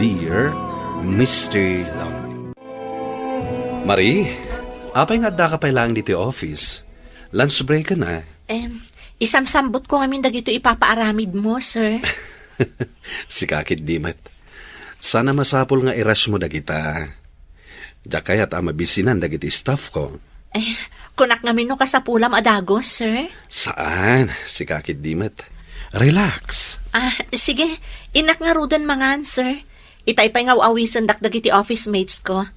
Dear Mr. Love. Marie, apay nga da ka pa lang dito office. Lunch break ka na. Isamsambot ko ngamin dagito ipapaaramid mo, sir. Si kakit dimat. Sana masapol nga iras mo dagita. Diya kaya't mabisinan dagiti staff ko. Kunak ngamin no kasapulam adagos, sir. Saan? Si kakit dimat. Relax. Sige. Inak nga rudan mangan, sir. Itay pa nga awisan dagiti office mates ko.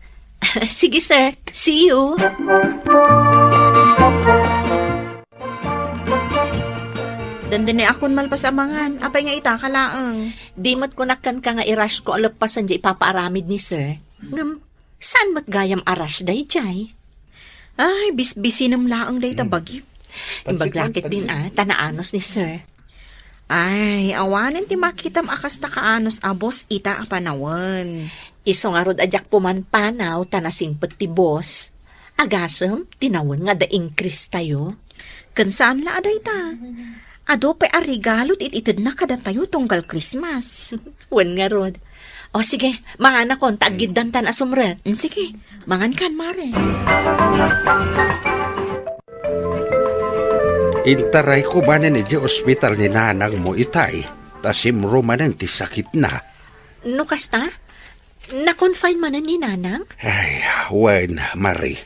Sige, sir. See you. Dandani akon malpasamangan. Apay nga ita kalaang. Di mo't kunakan ka nga irash ko alapasan di ipapaaramid ni sir. Saan mo't gayam arash day jay? Ay, bisbisi nam laang day tabagi. Imbaglakit din tanaanos ni sir. Ay, awanin ti makitam akas ta kaanos abos ita a panawan. Iso nga rod adyak pumanpanaw tanasing ti boss. Agasem, tinawan nga daing Chris tayo. Kansaan la aday ta? Ado pa arigalot ititid na kada tayo tunggal Christmas. Wan nga rod. O sige, mga kon tagidan tan asumre. Sige, mangan kan mare. Intaray ko ba na ni ospital ni nanang mo itay? Tasimro man ti sakit na. No kasta? Na-confine man ni nanang? Ay, wen, Marie.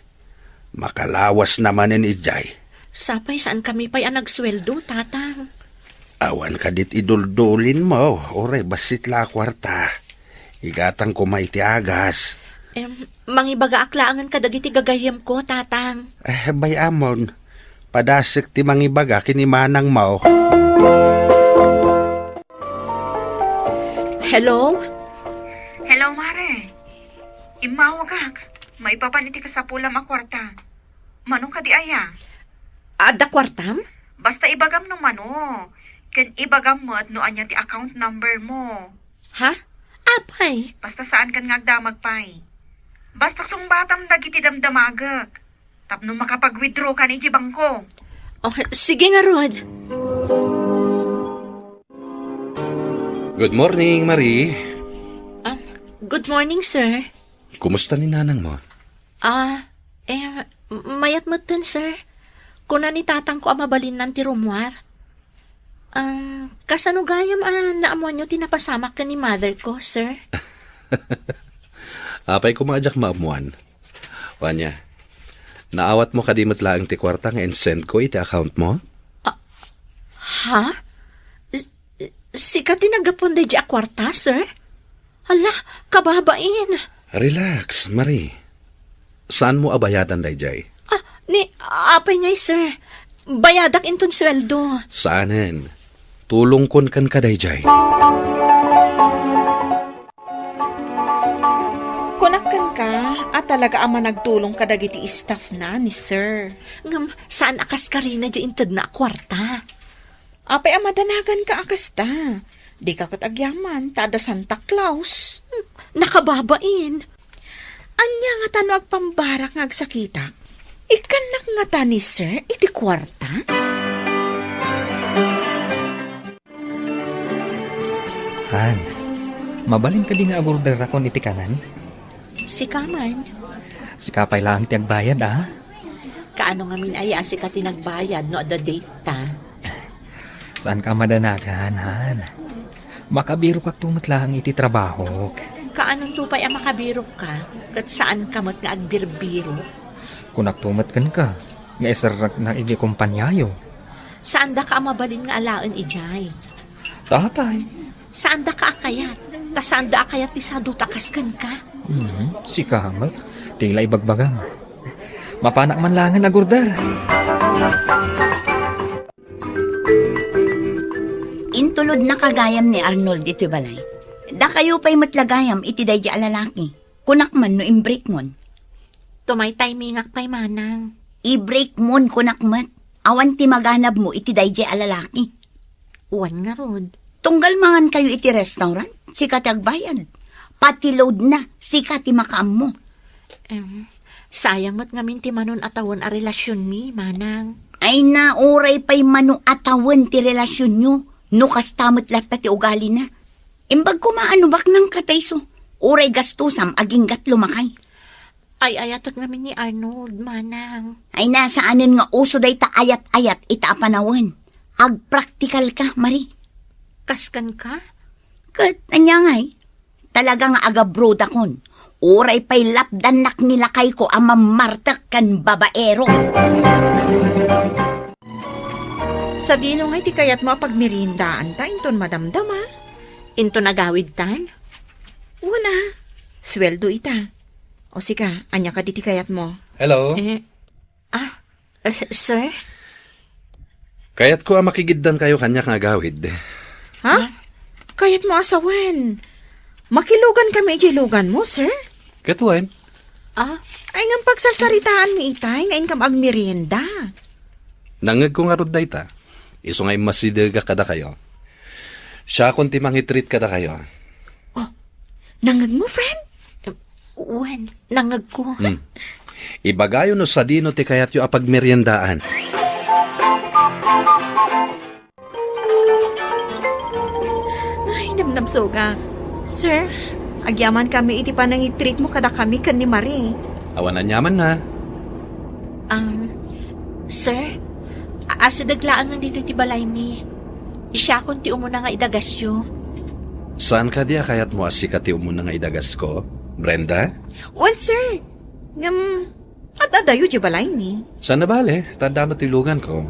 Makalawas naman ni Jay. Sapay saan kami pa'y nagsweldo, tatang? Awan ka dit iduldulin mo. Ore, basit la kwarta. Igatang ko may tiagas. Mangibaga aklaangan ka dagiti gagayam ko, tatang. Bayamon. Padasik ti mangibaga kinimanang mo. Hello? Hello, Mare. Imawagak. Maipapaniti ka sa pulam a kwarta. Manong ka di aya? Ada kwartam? Basta ibagam no mano. Kan ibagam mo at noan ti account number mo. Ha? Apay? Basta saan kan ngagdamag pay. Basta sungbatam dagiti damdamagak. Tapno makapag-withdraw ka ni bangko. Oh, sige nga, Rod. Good morning, Marie. Good morning, sir. Kumusta ni nanang mo? Mayat mo dun, sir. Kuna ni tatang ko amabalin ng tirumwar. Kasanugayam naamon nyo tinapasamak ka ni mother ko, sir. Apay kumadyak maamuan. Wanya, naawat mo kadimot laang ti kwarta nga send ko iti account mo? Ha? Sika tinagapon di kwarta, sir? Hala, kababain. Relax, Marie. Saan mo abayadan, Dayjay? Apay ngay, sir. Bayadak inton sweldo. Saanen? Tulong kon kan ka, Dayjay. Kunakan ka at talaga ama nagtulong ka dagiti staff na ni sir. Saan akas ka rin na di intad na kwarta? Apay amadanagan ka akas ta. Di ka katagyaman, tada Santa Claus. Nakababain. Anya nga tano agpambarak nga agsakitak. Ikanak nga ta ni sir, iti kwarta? Han, mabalin ka din nga agorder akon iti kanan? Si Kaman. Si kapay lang ti agbayad, Kaano nga min aya si ka tinagbayad no the date ta? Saan ka madanagan, Han? Makabiro kag tumatlang iti trabaho. Kaanong tupay ang makabiro ka? Kat saan ka mo't nga agbirbiro? Kunak tumatkan ka, nga isarak na iti kumpanyayo. Saan da ka mabalin nga alaan ijay? Tatay. Saan da ka akayat? Ta saan da akayat ti sadutakaskan ka? Si Kamal, tila ibagbagang. Mapanak man langan agorder. Intulod na kagayam ni Arnold iti balay. Da kayo pa'y matlagayam iti daydi alalaki. Kunak man no imbreak mon. Tumay timingak pa'y manang. I-break mon kunak mat. Awan ti maganab mo iti daydi alalaki. Uwan nga rod. Tunggal mangan kayo iti restaurant, sika ti agbayad. Pati load na, sika ti makaam mo. Sayang mo't ngamin ti manon atawan a relasyon mi, manang. Ay nauray pa'y mano atawan ti relasyon nyo. No kastamot latta ti ugali na. Imbag kumaanubak ng katayso. Uray gastusam aging gat lumakay. Ay, ayatot namin ni Arnold, manang. Ay nasaanin nga uso day ta ayat-ayat ita panawan. Ag-practical ka, Marie. Kaskan ka? Kat, anya ngay. Talaga nga aga-broad akon. Uray pa'y lapdanak nilakay ko ang mamartak kan babaero. Sa dino nga iti kayat mo pagmirindaan ta, inton madamdama. Into nagawid tan? Wala. Sweldo ita. O sika, anya ka diti kayat mo. Hello? Sir? Kaya't ko ang makigiddan kayo kanya nga gawid. Ha? Kayat mo asawan. Makilugan kami ijilugan mo, sir. Katuan? Ay ngam pagsasaritaan mi itay, ngayon kam agmerienda. Nangag ko nga rod da ita. Iso nga'y masidaga kada kayo. Siya kung timang itreat kada kayo. Nangag mo, friend? Wen, nangag ko. Ibagayo no sa dino ti kayat yu apag meriendaan. Ay, nabnabsoga. Sir, agyaman kami iti pa nang i-treat mo kada kami kan ni Marie. Awan na nyaman na. Sir? Asidaglaan nga dito ti balay mi. Siya kung ti umuna nga idagasyo. Saan ka diya kayat mo asikati umuna nga idagas ko? Brenda? Well, sir. At adayo di balay ni. Saan na bale? Tanda matilugan ko.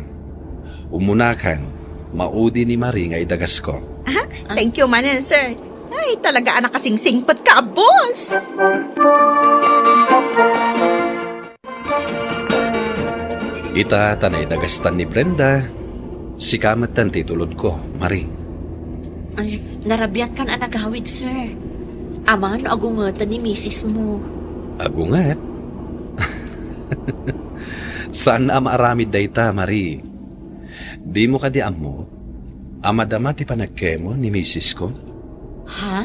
Umunakan. Maudi ni Marie nga idagas ko. Thank you, manan, sir. Ay, talaga anak kasing singpat ka, boss! Ita tanay dagastan ni Brenda. Sikamat tan titulod ko, Marie. Ay, narabyan kan anagawid, sir. Aman, agungatan ni misis mo. Agungat. Saan na maaramid dayta, Marie? Di mo ka di amo? Amadama ti panagkemo ni misis ko? Ha?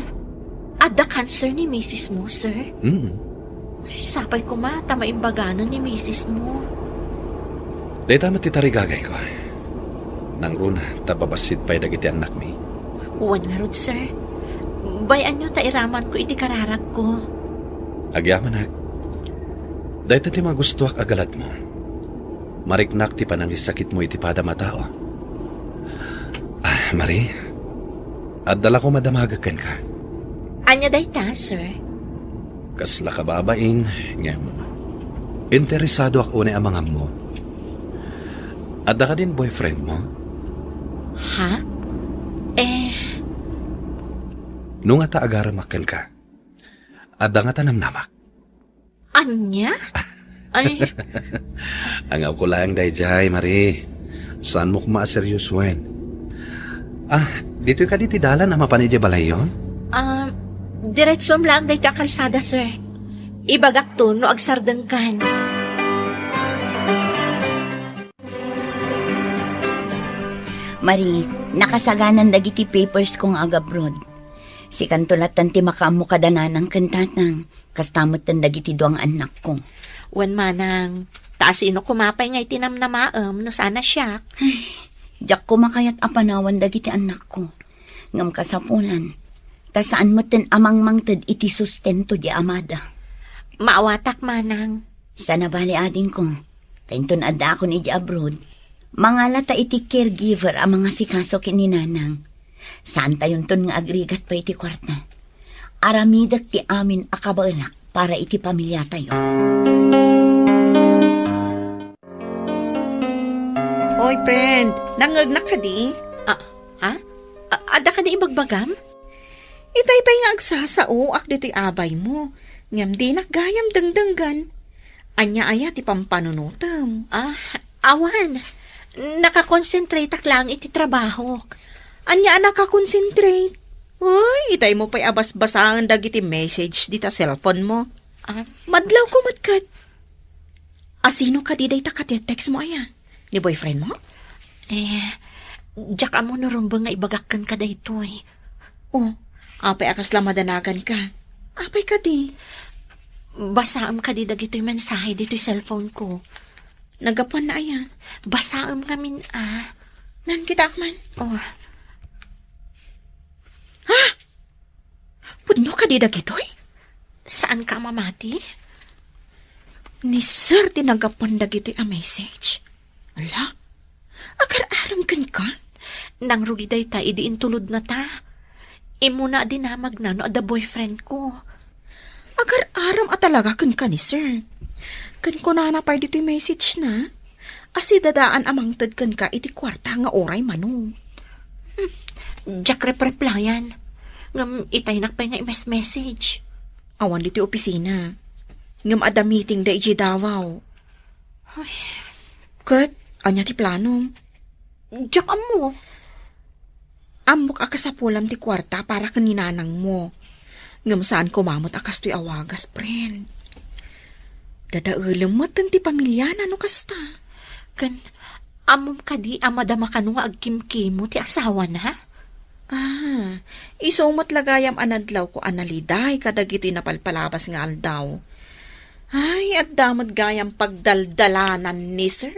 Ada cancer ni misis mo, sir? Ay, sapay ko mata maimbaganan ni misis mo. Dayta matitarigagay ko. Nang runa, tababasit pa'y dagiti anak mi. Uwan nga rod, sir. Bayan nyo tairaman ko iti kararag ko. Agyamanak. Dayta ti magustuak agalat mo. Mariknak ti panangisakit mo iti pada matao. Marie, adala ko madamagakan ka. Anya day ta, sir? Kasla ka babain, ngem. Interesado ako ni amangam mo. Adda ka din boyfriend mo? Ha? Nung ata agaramakan ka, adda nga tanamnamak. Anya? Ay, Angaw ko lang dayjay, Marie. Saan mo kumaaseryosuin? Dito ka diti dalan na mapanidya balay yun? diretsom lang day ta kalsada, sir. Ibagak to no agsardan kan. Marie, nakasaganan dagiti papers kong agabroad. Si kantulatan ti makamu kadananang kantatang, kastamot tan dagiti duang anak ko. Wan manang, taas ino kumapay nga itinamnamaam no sana siya. Diyak ko makayat apanawan dagiti anak ko. Ngam kasapulan, ta saan mo ten amang mangted iti sustento di amada. Maawatak manang. Sana bali ading ko, kainton adda ako ni di abroad. Mangalata iti caregiver ang mga sikaso kininanang. Saan tayon ton nga agrigat pa iti kwarta. Aramidak ti amin akabalak para iti pamilya tayo. Oy, friend, nangagnak ka di? Ha? Ada ka na ibagbagam? Itay pa'y nga agsasao, ak dito'y abay mo. Ngam di nakgayam dangdanggan. Anya aya ti pampanunutam. Awan. Nakakonsentrate ak lang iti trabaho. Anya nakakonsentrate. Uy, itay mo pa'y abas-basangan dagiti message di ta cellphone mo. Madlaw ko matkat. Asino ka di day ta text mo aya? Ni boyfriend mo? Diyak amo narumbang nga ibagakkan ka dayto eh. Oh, apay akas lang madanagan ka. Apay ka di. Basaam ka di dagito'y mensahe dito'y cellphone ko. Nagapan na aya. Basaam kamin Nan kita akman. Oh. Pudno ka di dagitoy? Saan ka mamati? Ni Sir tinagapon dagitoy a message. Ala, agar-aram kan ka? Nang rugiday ta, idiin tulod na ta. Imo na dinamag na no ada boyfriend ko. Agar-aram at talaga kan ka ni Sir. Kan ko na napay dito'y message na. Asi dadaan amang tad kan ka iti kwarta nga oray mano. Jack replayan. Ngam itay nakpay nga imes message. Awan dito'y opisina. Ngam ada meeting da iji Davao. Kat, anya ti plano? Jack amo. Amok akas sa pulam ti kwarta para kaninanang mo. Ngam saan kumamot akas to'y awagas, friend. Dadaulam mo ti pamilya na no kasta. Kan, amom ka di amadama ka nung agkimkimo ti asawa na? Isumot lagayam anadlaw ko analiday kadagiti napalpalabas nga aldaw. Ay, at damod gayam pagdaldalanan ni Sir.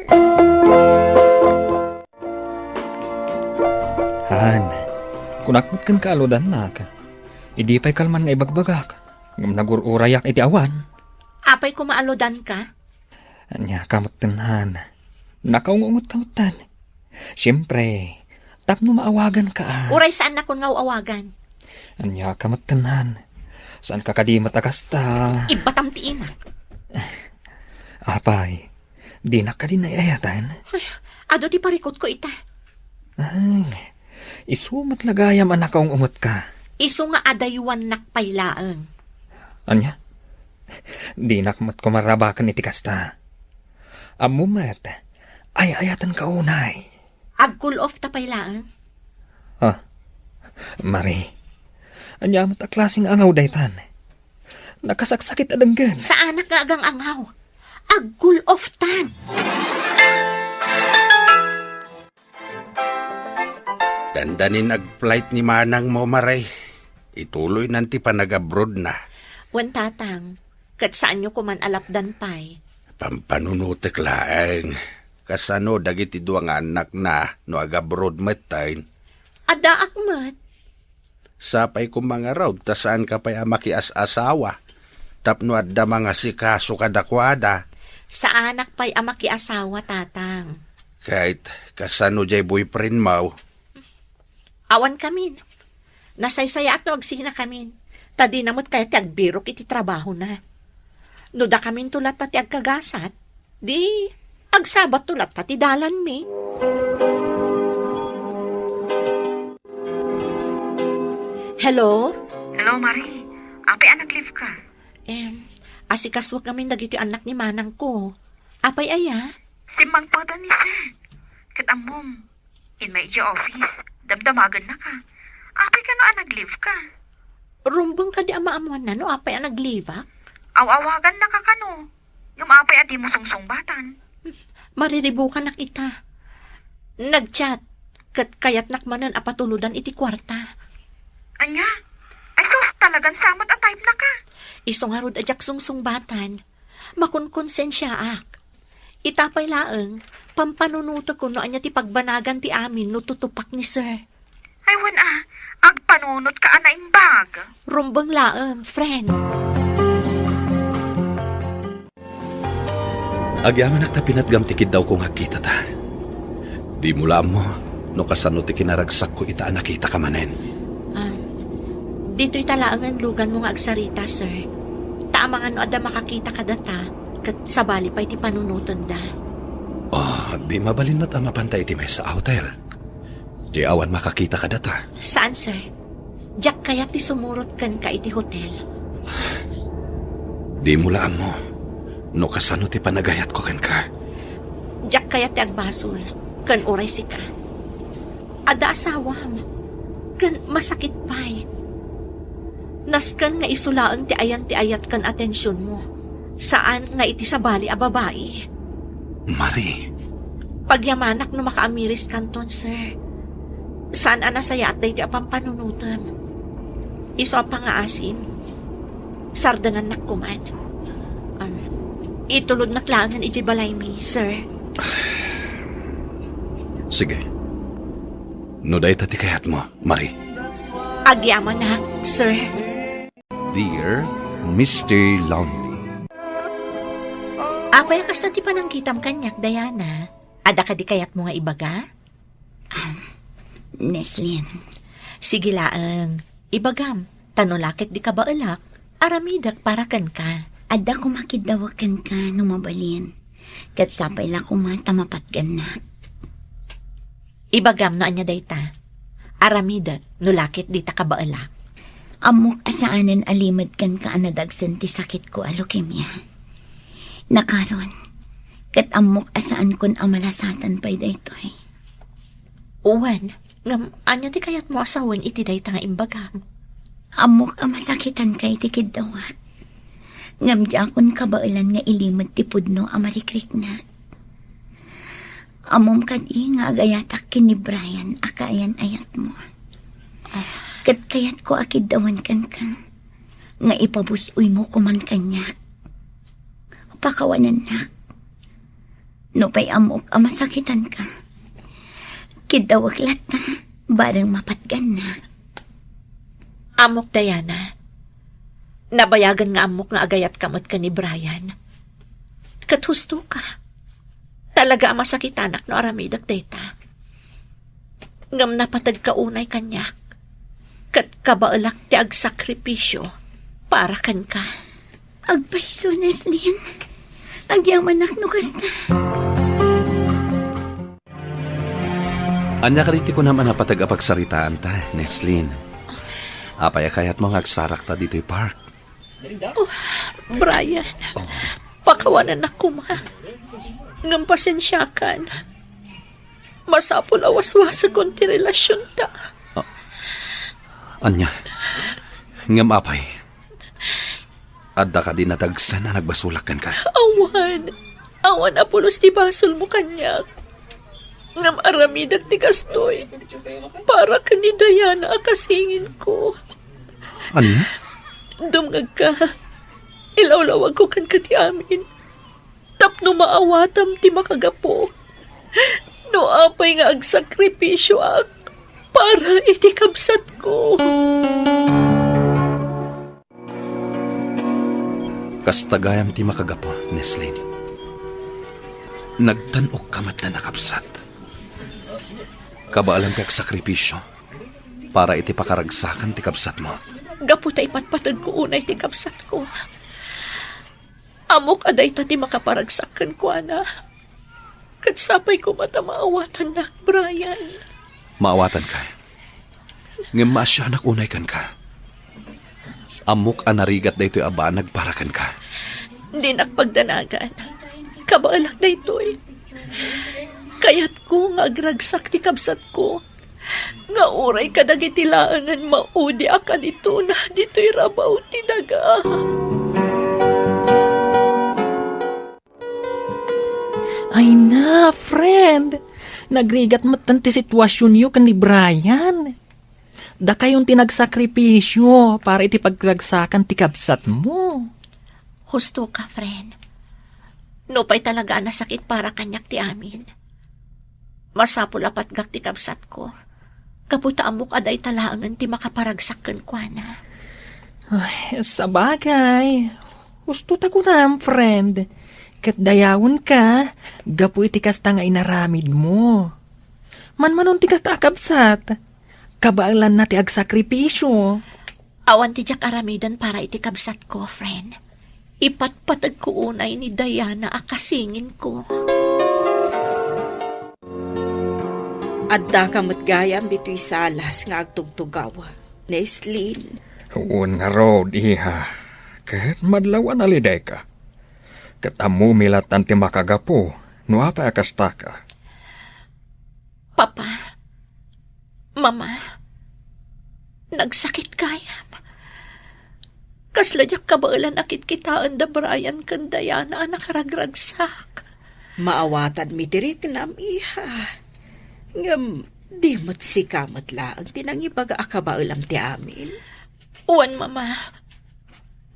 Han, kunakot kan kaaludan na ka. Idi pa'y kalman nga ibagbagak. Ngam nagururayak iti awan. Apay kumaalodan ka? Anya kamutan, Han. Nakaungungot kamutan. Siyempre, tapno maawagan ka. Uray saan na kun nga awagan? Anya kamutan, Han. Saan ka kadi matakasta? Ibatam ti ina. Apay, di na ka din naiayatan. Ado ti parikot ko ita. Ay, isumat lagayam anak kaong umot ka. Iso nga adaywan nakpaylaang. Anya? Di nakmat ko marabakan iti kasta. Amumat, ay ayatan ka unay. Ag-cool off ta paylaang. Mari, anya mat klaseng angaw daytan. Nakasaksakit adanggan. Sa anak nga agang angaw. Ag-cool off tan. Dandanin ag-flight ni Manang mo, Maray. Ituloy nanti pa nag-abroad na. Wan tatang, kat saan nyo kuman alapdan pay. Pampanunutik laeng. Kasano dagiti duwang anak na no ag-abroad matayin. Ada akmat. Sapay kong mga raw, ta saan ka pa'y amakias-asawa. Tapno adda mga sikaso kadakwada. Sa anak pa'y amaki asawa tatang. Kahit kasano jay boyfriend mo. Awan kamin. Nasaysaya ato agsina kamin. Tadi namot kaya ti agbirok iti trabaho na. Nuda kamin tulat ta ti agkagasat. Di, agsabat tulat ta ti dalan mi. Hello? Hello, Marie. Apay anak live ka? Asikaswag namin dagiti anak ni manang ko. Apay aya? Simang pata ni Sir. Kat amom, in my office, damdamagan na ka. Apay ka no anak live ka? Rumbong ka di ama-amuan na no, apay ang nagliva? Awawagan na ka kano. Yung apay adi mo sungsung-batan. Mariribukan na kita. Nag-chat, kat kayat nakmanan apatuludan iti kwarta. Anya? Ay sus, talagang samat at type na ka. Isong harod adyak sungsung-batan. Makunkonsensyaak. Itapay laeng, pampanunuto ko no anya ti pagbanagan ti amin no tutupak ni Sir. Ay wan agpanunot ka ana imbag. Rumbong laeng, friend. Agyaman nakta pinatgamtikid daw kung hakita ta. Di mula mo, no kasano ti kinaragsak ko ita nakita ka manen. Dito'y talaangan lugan mo nga agsarita, Sir. Taamangan no ada makakita ka data, kat sabali pa'y ti panunutan da. Di mabalin mat ang mapantay ti may sa hotel. Di awan makakita ka data. Saan, Sir? Diyak kaya ti sumurot kan ka iti hotel. Di mula mo, no kasano ti panagayat ko kan ka. Diyak kaya ti agbasol, kan oray si ka. Ada asawam, kan masakit pa'y. Naskan nga isulaang ti ayat kan atensyon mo. Saan nga iti sabali a babae? Marie, Pagyamanak no makaamiris kanton, Sir. Saan anasaya at dahi ti apampanunutan? Iso pa nga asim. Sardangan nakkuman. Itulod na klangan iti balay mi, Sir. sige. No day tati kayat mo, Marie. Agyaman na, Sir. Dear Mr. Lonely. Apay kas na ti panangkitam kanyak, Diana. Ada ka di kayat mo nga ibaga? Neslin, Sige laang, ibagam. Tanolakit di ka ba alak? Aramidak para kan ka. adda ko makidawakan ka numabalin. Kat sapay la ko matamapatgan na. Ibagam na anya dayta. Aramidak, nulakit di ta ka ba alak? Amok asaanan alimad kan ka anadagsan ti sakit ko a leukemia. Nakaron, kat amok asaan kon amalasatan pa'y daytoy. Uwan, ngam anya di kayat mo asawan iti dayta nga imbagam. Amok amasakitan kay ti kidawat. Ngam jakon kabailan nga ilimad ti pudno amarikrik na. Amom kadi nga agayatak kini Brian akayan ayat mo. Kat kayat ko akidawan kan ka. Nga ipabusoy mo kuman kanyak. Pakawanan na. No pa'y amok amasakitan ka. Kidawag lata, barang mapatgan na. Amok, Diana. Nabayagan nga amok nga agayat kamot ka ni Brian. Kathusto ka. Talaga ang masakitanak no aramidak data. Ngam napatag kaunay kanyak. Kat kabaalak ti agsakripisyo para kan ka. Agpaiso, Neslin. Agyaman no kasta. Anya kariti ko naman napatag-apagsaritaan ta, Neslin. Apay kayat mo ngagsarak ta dito'y park. Brian, pakawanan ako ma. Ngam pasensyakan. Masapol awas-wasa kon ti relasyon ta. Anya, ngam apay. Adda ka din natagsan na nagbasulakan ka. Awan apulos ti basol mo kanyak. Ngam aramidak ti kastoy. Para ka ni Diana akasingin ko. Anya? Dumgag ka. Ilawlawag ko kan ka ti amin. Tapno maawatam ti makagapo. No apay nga agsakripisyo ak. Para iti kabsat ko. Kastagayam ti makagapo, Neslin. Nagtanok kamat na nakapsat. Kabaalam ti agsakripisyo para iti pakaragsakan ti kabsat mo. Gaputa ipatpatag ko unay ti kabsat ko. Amok aday ta ti makaparagsakan ko, ana. Katsapay ko mata maawatan na, Brian. Maawatan ka. Ngem maasyanak unay kan ka. Amok anarigat da ito'y abaan nagparakan ka. Di nakpagdanagan. Kabaalak na ito'y. Kaya't ko nga agragsak ti kabsat ko. Nga uray kadagitilaangan maudi akan ito na dito'y rabaw ti daga. Ay na, friend. Nagrigat mo ti sitwasyon yu kan ni Brian. Da kayong tinagsakripisyo para iti pagragsakan ti kabsat mo. Husto ka, friend. No pa'y talaga nasakit para kanyak ti amin. Masapul apat gak ti kabsat ko. Kaputa amok aday talaangan ti makaparagsakan ko na. Ay, sa bagay. Gusto ta ko na, friend. Kat dayawon ka, gapu iti kasta nga inaramid mo. Manmanon ti kasta akabsat. Kabaalan na ti agsakripisyo. Awan ti jak aramidan para iti kabsat ko, friend. Ipatpatag ko unay ni Diana akasingin ko. Adda kamot gayam dito'y salas nga agtugtugawa. Neslin. Uun nga road, iha. Kahit madlawan aliday ka. Kat amu milatan ti makagapo, no apa akasta ka. Papa, Mama, nagsakit kayam. Kasladyak kabaalan akit kitaan da Brian kan Diana nakaragragsak. Maawatan mitirik nam iha. Ngam, di mo't sikamat laang tinangibaga akabaulam ti amin. Uwan, Mama,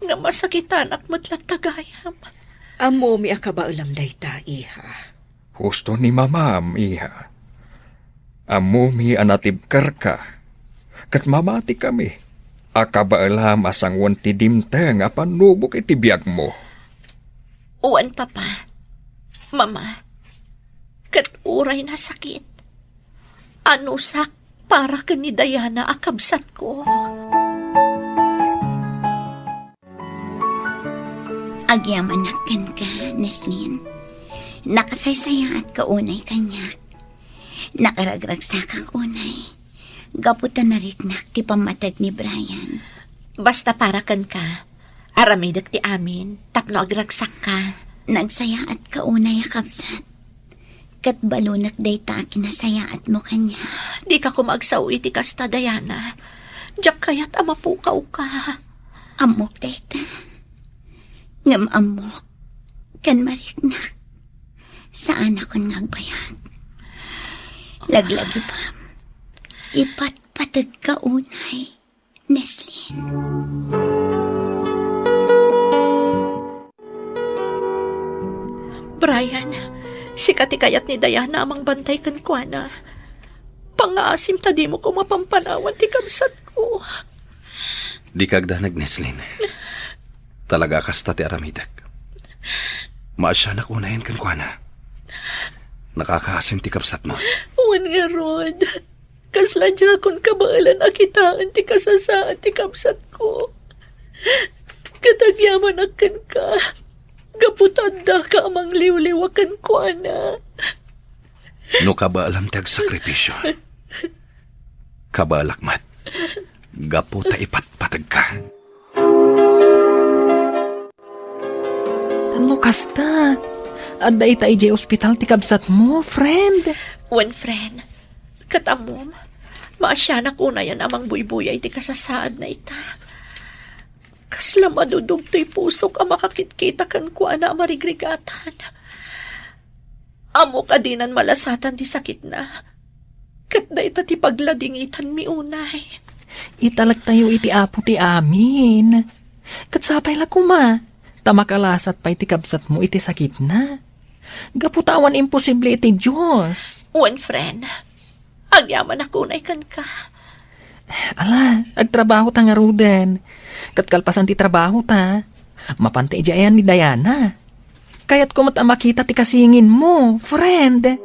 nga masakitan ak matlat tagayam. Amo mi akabaulam dayta iha. Husto ni mamam, iha. Amu mi anatibkar ka. Kat mamati kami. Akabaalam asang wanti dimta nga panubok iti biyag mo. Uwan, Papa. Mama, kat uray na sakit. Anusak para ka ni Diana akabsat ko. Agyamanakan ka, Neslin. Nakasaysaya at kaunay kanyak. Nakaragragsa kang unay. Gaputan na riknak ti pamatag ni Brian. Basta para kan ka. Aramidak ti amin, tapno agragsak ka. Nagsaya at kaunay akabsat. Kat balunak day ta kinasaya at mo kanya. Di ka kumagsaw iti kasta, Diana. Diyak kaya't amapukaw ka. Amok day ta. Ngam amok. Kan mariknak. Saan akong ngagbayag. Laglagi pa. Ipatpatag ka unay, Neslin. Brian, si katikayat ni Diana amang bantay kan kuana. Pangaasim ta di mo ko mapampanawan ti kabsat ko. Di kagda nagneslin. Talaga kasta ti aramidak. Maasya na kunayan kan kuana. Nakakaasim ti kapsat mo. Uwan nga, Rod. Kasla dya kung kabaalan akitaan ti kasasaan ti kapsat ko. Katagyaman akan ka. Gaputanda ka amang liwliwakan ko, ana. No kabaalam ti agsakripisyo. Kabalakmat. Gapo ta ipatpatag ka. Ano kasta? Adda ita ije ospital ti kabsat mo, friend. Uwan, friend. Katamom. Maasya na kuna yan amang buybuyay ti kasasaad na ita. Kasla madudog to'y pusok ang makakitkita kan ko na marigrigatan. Amo ka dinan malasatan ti sakit na. Kat na ita ti pagladingitan mi unay. Italag tayo iti apo ti amin. Katsapay la kuma. Tamakalasat pa iti kabsat mo iti sakit na. Gaputawan imposible iti Diyos. Uwan, friend. Agyaman ako na ikan ka. Ala, agtrabaho ta nga ruden. Katkalpasan ti trabaho ta. Mapantay ayan ni Diana. Kaya't kumata makita ti kasingin mo, friend.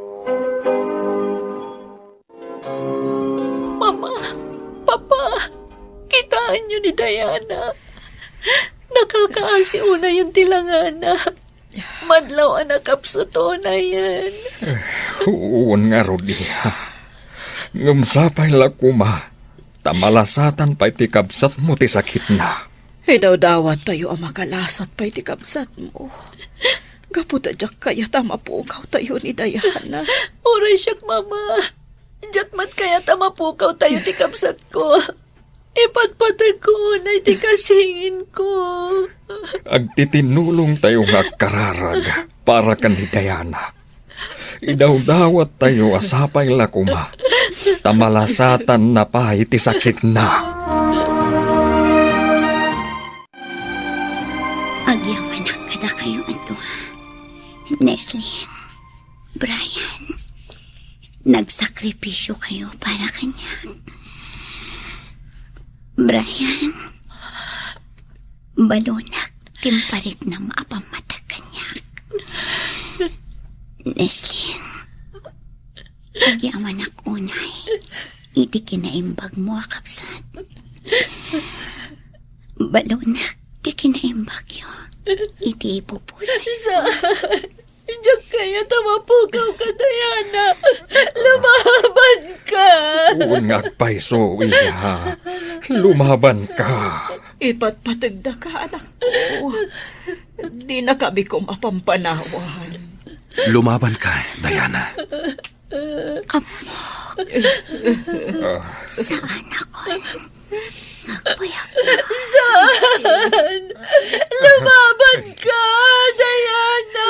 Mama, Papa, kitaan niyo ni Diana. Nakakaasi una yung tilangana. Madlaw anak kapsuto na yan. Uwan nga rudi. Ngumsapay la kuma. Tamalasatan pa iti kabsat mo ti sakit na. Hidaw-dawat tayo ang makalasat pa iti kabsat mo. Gaputa jak kaya tamapukaw tayo ni Diana. Oray siyak, Mama. Jatmat kaya tamapukaw tayo ti kapsat ko. Ipatpatag ko na iti kasingin ko. Agtitinulong tayo nga kararag para kan ni Diana. Idaw-dawat tayo asapay la kuma. Tamalasatan na pa iti sakit na. Agyaman kada kayo ato. Neslin, Brian, nagsakripisyo kayo para kanya. Brian, balunak, timparit na maapamatag kanya. Neslin, agyaman unay, iti kinaimbag mo akapsat. Balunak, ti kinaimbag yun, iti ipupusay. Diyak kaya tamapukaw ka, Diana. Lumaban ka. Uwan nga agpaiso, iya. Lumaban ka. Ipatpatagda ka, anak ko. Di na kami ko mapampanawan. Lumaban ka, Diana. Saan ako? Nagpayak. Saan? Lumaban ka, Diana.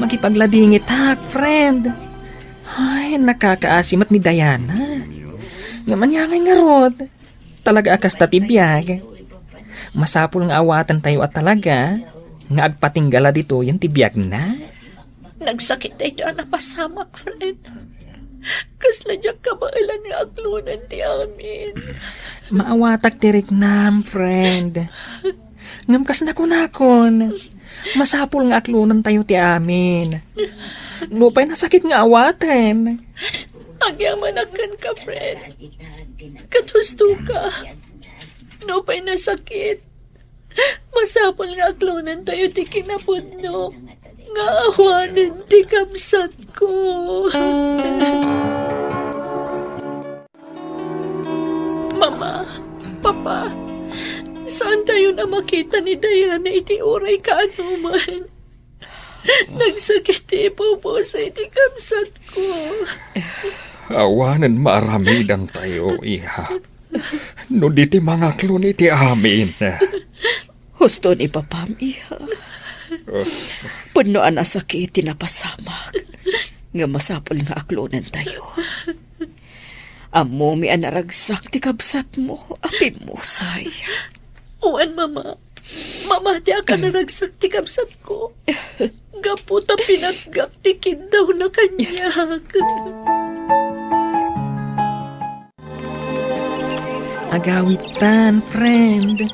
Magipagladingit hak, friend. Ay, nakakaasimat ni Diana. Ngaman yangay nga rod. Talaga akas tatibiyag. Masapul nga awatan tayo at talaga. Nga agpatinggala dito yung tibiyag na. Nagsakit tayo na pasamak, friend. Kasla dyan kabailan ni aglunan ti amin. Maawatak tirik nam, friend. Ngam kas nakon. Masapul nga aklunan tayo ti amin. Nupay nasakit nga awaten. Agyamanakan ka, friend. Katusto ka. Nupay nasakit. Masapol nga aklunan tayo ti kinapudno. Nga awanan ti kamsat ko. Mama, Papa, saan tayo na makita ni Diana iti oray kaanuman? Nagsakit po sa iti kamsat ko. Awanan maaramidang tayo, iha. No di ti mga klon iti amin. Husto ni Papam, iha. Puno ang sakit tinapasamak. Nga masapol nga aklonan tayo. Amo mi anaragsak ti kabsat mo, apin mo, say. Uwan, Mama. Mama, di ka naragsak ti kamsat ko. Gaputa pinaggak ti kindaw na kanyak. Agawitan, friend.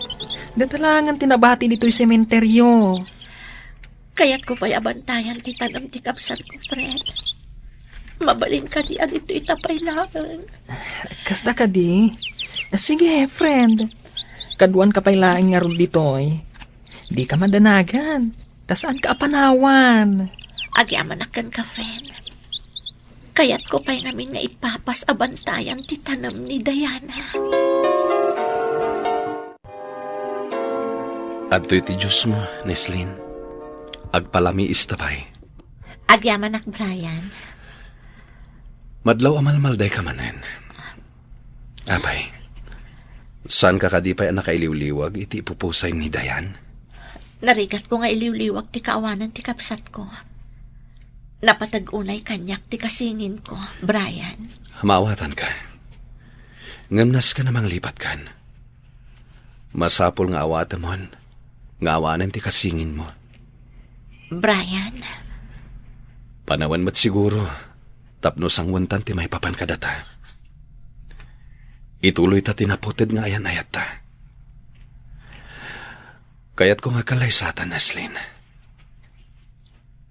Datalangan tinabati dito'y sementeryo. Kaya't ko pa'y abantayan ti tanam ti kapsat ko, Fred. Mabalin ka di alito itapay lang. Kasta ka di? Sige, friend. Kaduan ka pa'y laing nga ron dito'y. Di ka madanagan. Tasaan ka apanawan. Agyamanakan ka, friend. Kaya't ko pa'y namin nga ipapas abantayan ti tanam ni Diana. At ti Diyos mo, Neslin. Agpalami istapay. Agyamanak, Brian. Madlaw amalmalday ka manen. Apay, saan ka kadipay ang nakailiwliwag iti ipupusay ni Dayan? Narigat ko nga iliwliwag ti kaawanan ti kapsat ko. Napatag-unay kanyak ti kasingin ko, Brian. Maawatan ka. Ngamnas ka namang lipat kan. Masapol nga awatan mo, nga awanan ti kasingin mo. Brian, Panawan mat siguro, tapno sangwantan ti may papan kadata. Ituloy ta tinaputed nga ayan ayat ta. Kaya't ko nga kalaysatan, Naslin.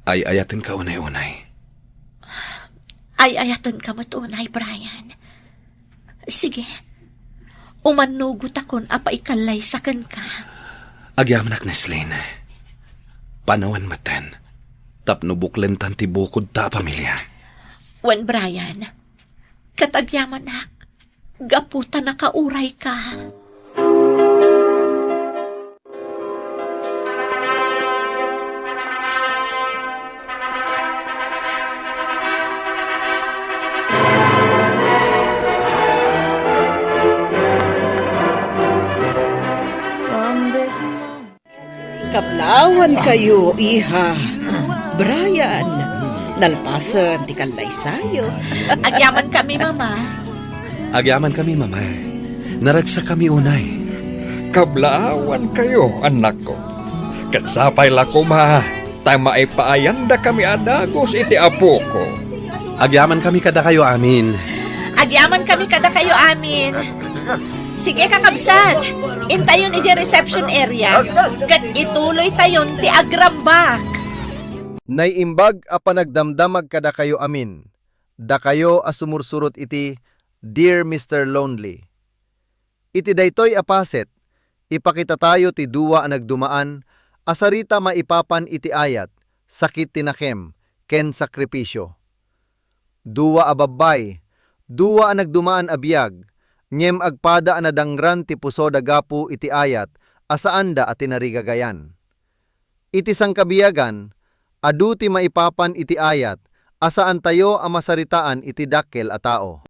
Ay ayatin ka unay-unay. ay ayatan ka matunay, Brian. Sige, umanugot akon apa ikalay sakan ka. Agyamanak, Naslin. Panawan matan. Tapno buklen tanti bukod ta pamilya. Wen, Brian, katagyamanak, gaputa na kauray ka. Kablawan kayo, iha. Brian, nalpasan ti kalay sayo. Agyaman kami, Mama. Agyaman kami, mama. Naragsa kami unay. Kablaawan kayo, anak ko. Katsapay lako ma. Tama ay paayanda kami adagos iti apo ko. Agyaman kami kada kayo amin. Agyaman kami kada kayo amin. Sige, kakabsat. Intayon iti reception area. Kat ituloy tayon ti agrambak. Naiimbag a panagdamdamag kada kayo amin. Da kayo a sumursurot iti Dear Mr. Lonely. Iti daytoy apaset, ipakita tayo ti duwa a nagdumaan, asarita maipapan iti ayat, sakit tinakem, ken sakripisyo. Duwa a babbay, duwa a nagdumaan a biyag, nyem agpada a nadangran ti puso dagapu iti ayat, asaanda at tinarigagayan. Iti sangkabiyagan, adu ti maipapan iti ayat, asaan tayo a masaritaan iti dakkel a tao.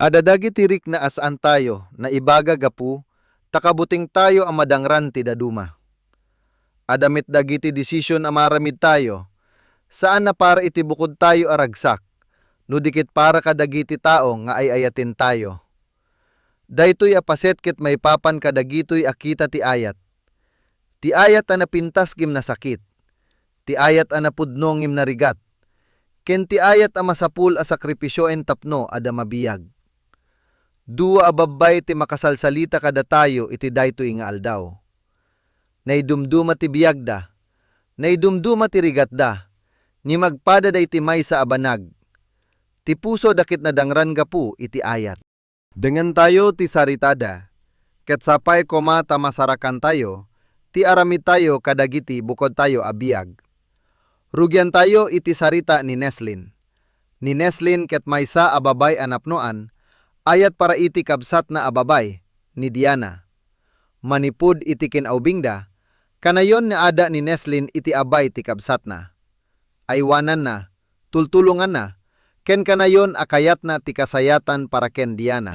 Adadagi tirik na asaan tayo na ibaga gapu, takabuting tayo ang madangran ti daduma. Adamit dagiti desisyon amaramid tayo, saan na para iti bukod tayo aragsak, no dikit para kadagiti tao nga ay ayatin tayo. Daytoy apaset ket may papan kadagitoy akita ti ayat. Ti ayat a napintas gim na sakit, ti ayat a napudno ngim na rigat, ken ti ayat a masapul a sakripisyo en tapno ada mabiyag. Dua ababay ti makasalsalita kada tayo iti daytoy nga aldaw. Naidumduma ti biyagda, naidumduma ti rigatda, ni magpada day ti maysa a banag. Ti puso dakit na dangran gapu iti ayat. Dengan tayo ti saritada, ket sapay koma ta masarakan tayo, ti aramid tayo kadagiti bukod tayo abiyag. Rugyan tayo iti sarita ni Neslin. Ni Neslin ket maysa ababay anapnoan, ayat para iti kabsat na ababay ni Diana. Manipud iti kinaubingda, kanayon na ada ni Neslin iti abay ti kabsat na. Aywanan na, tultulungan na, ken kanayon akayat na ti kasayatan para ken Diana.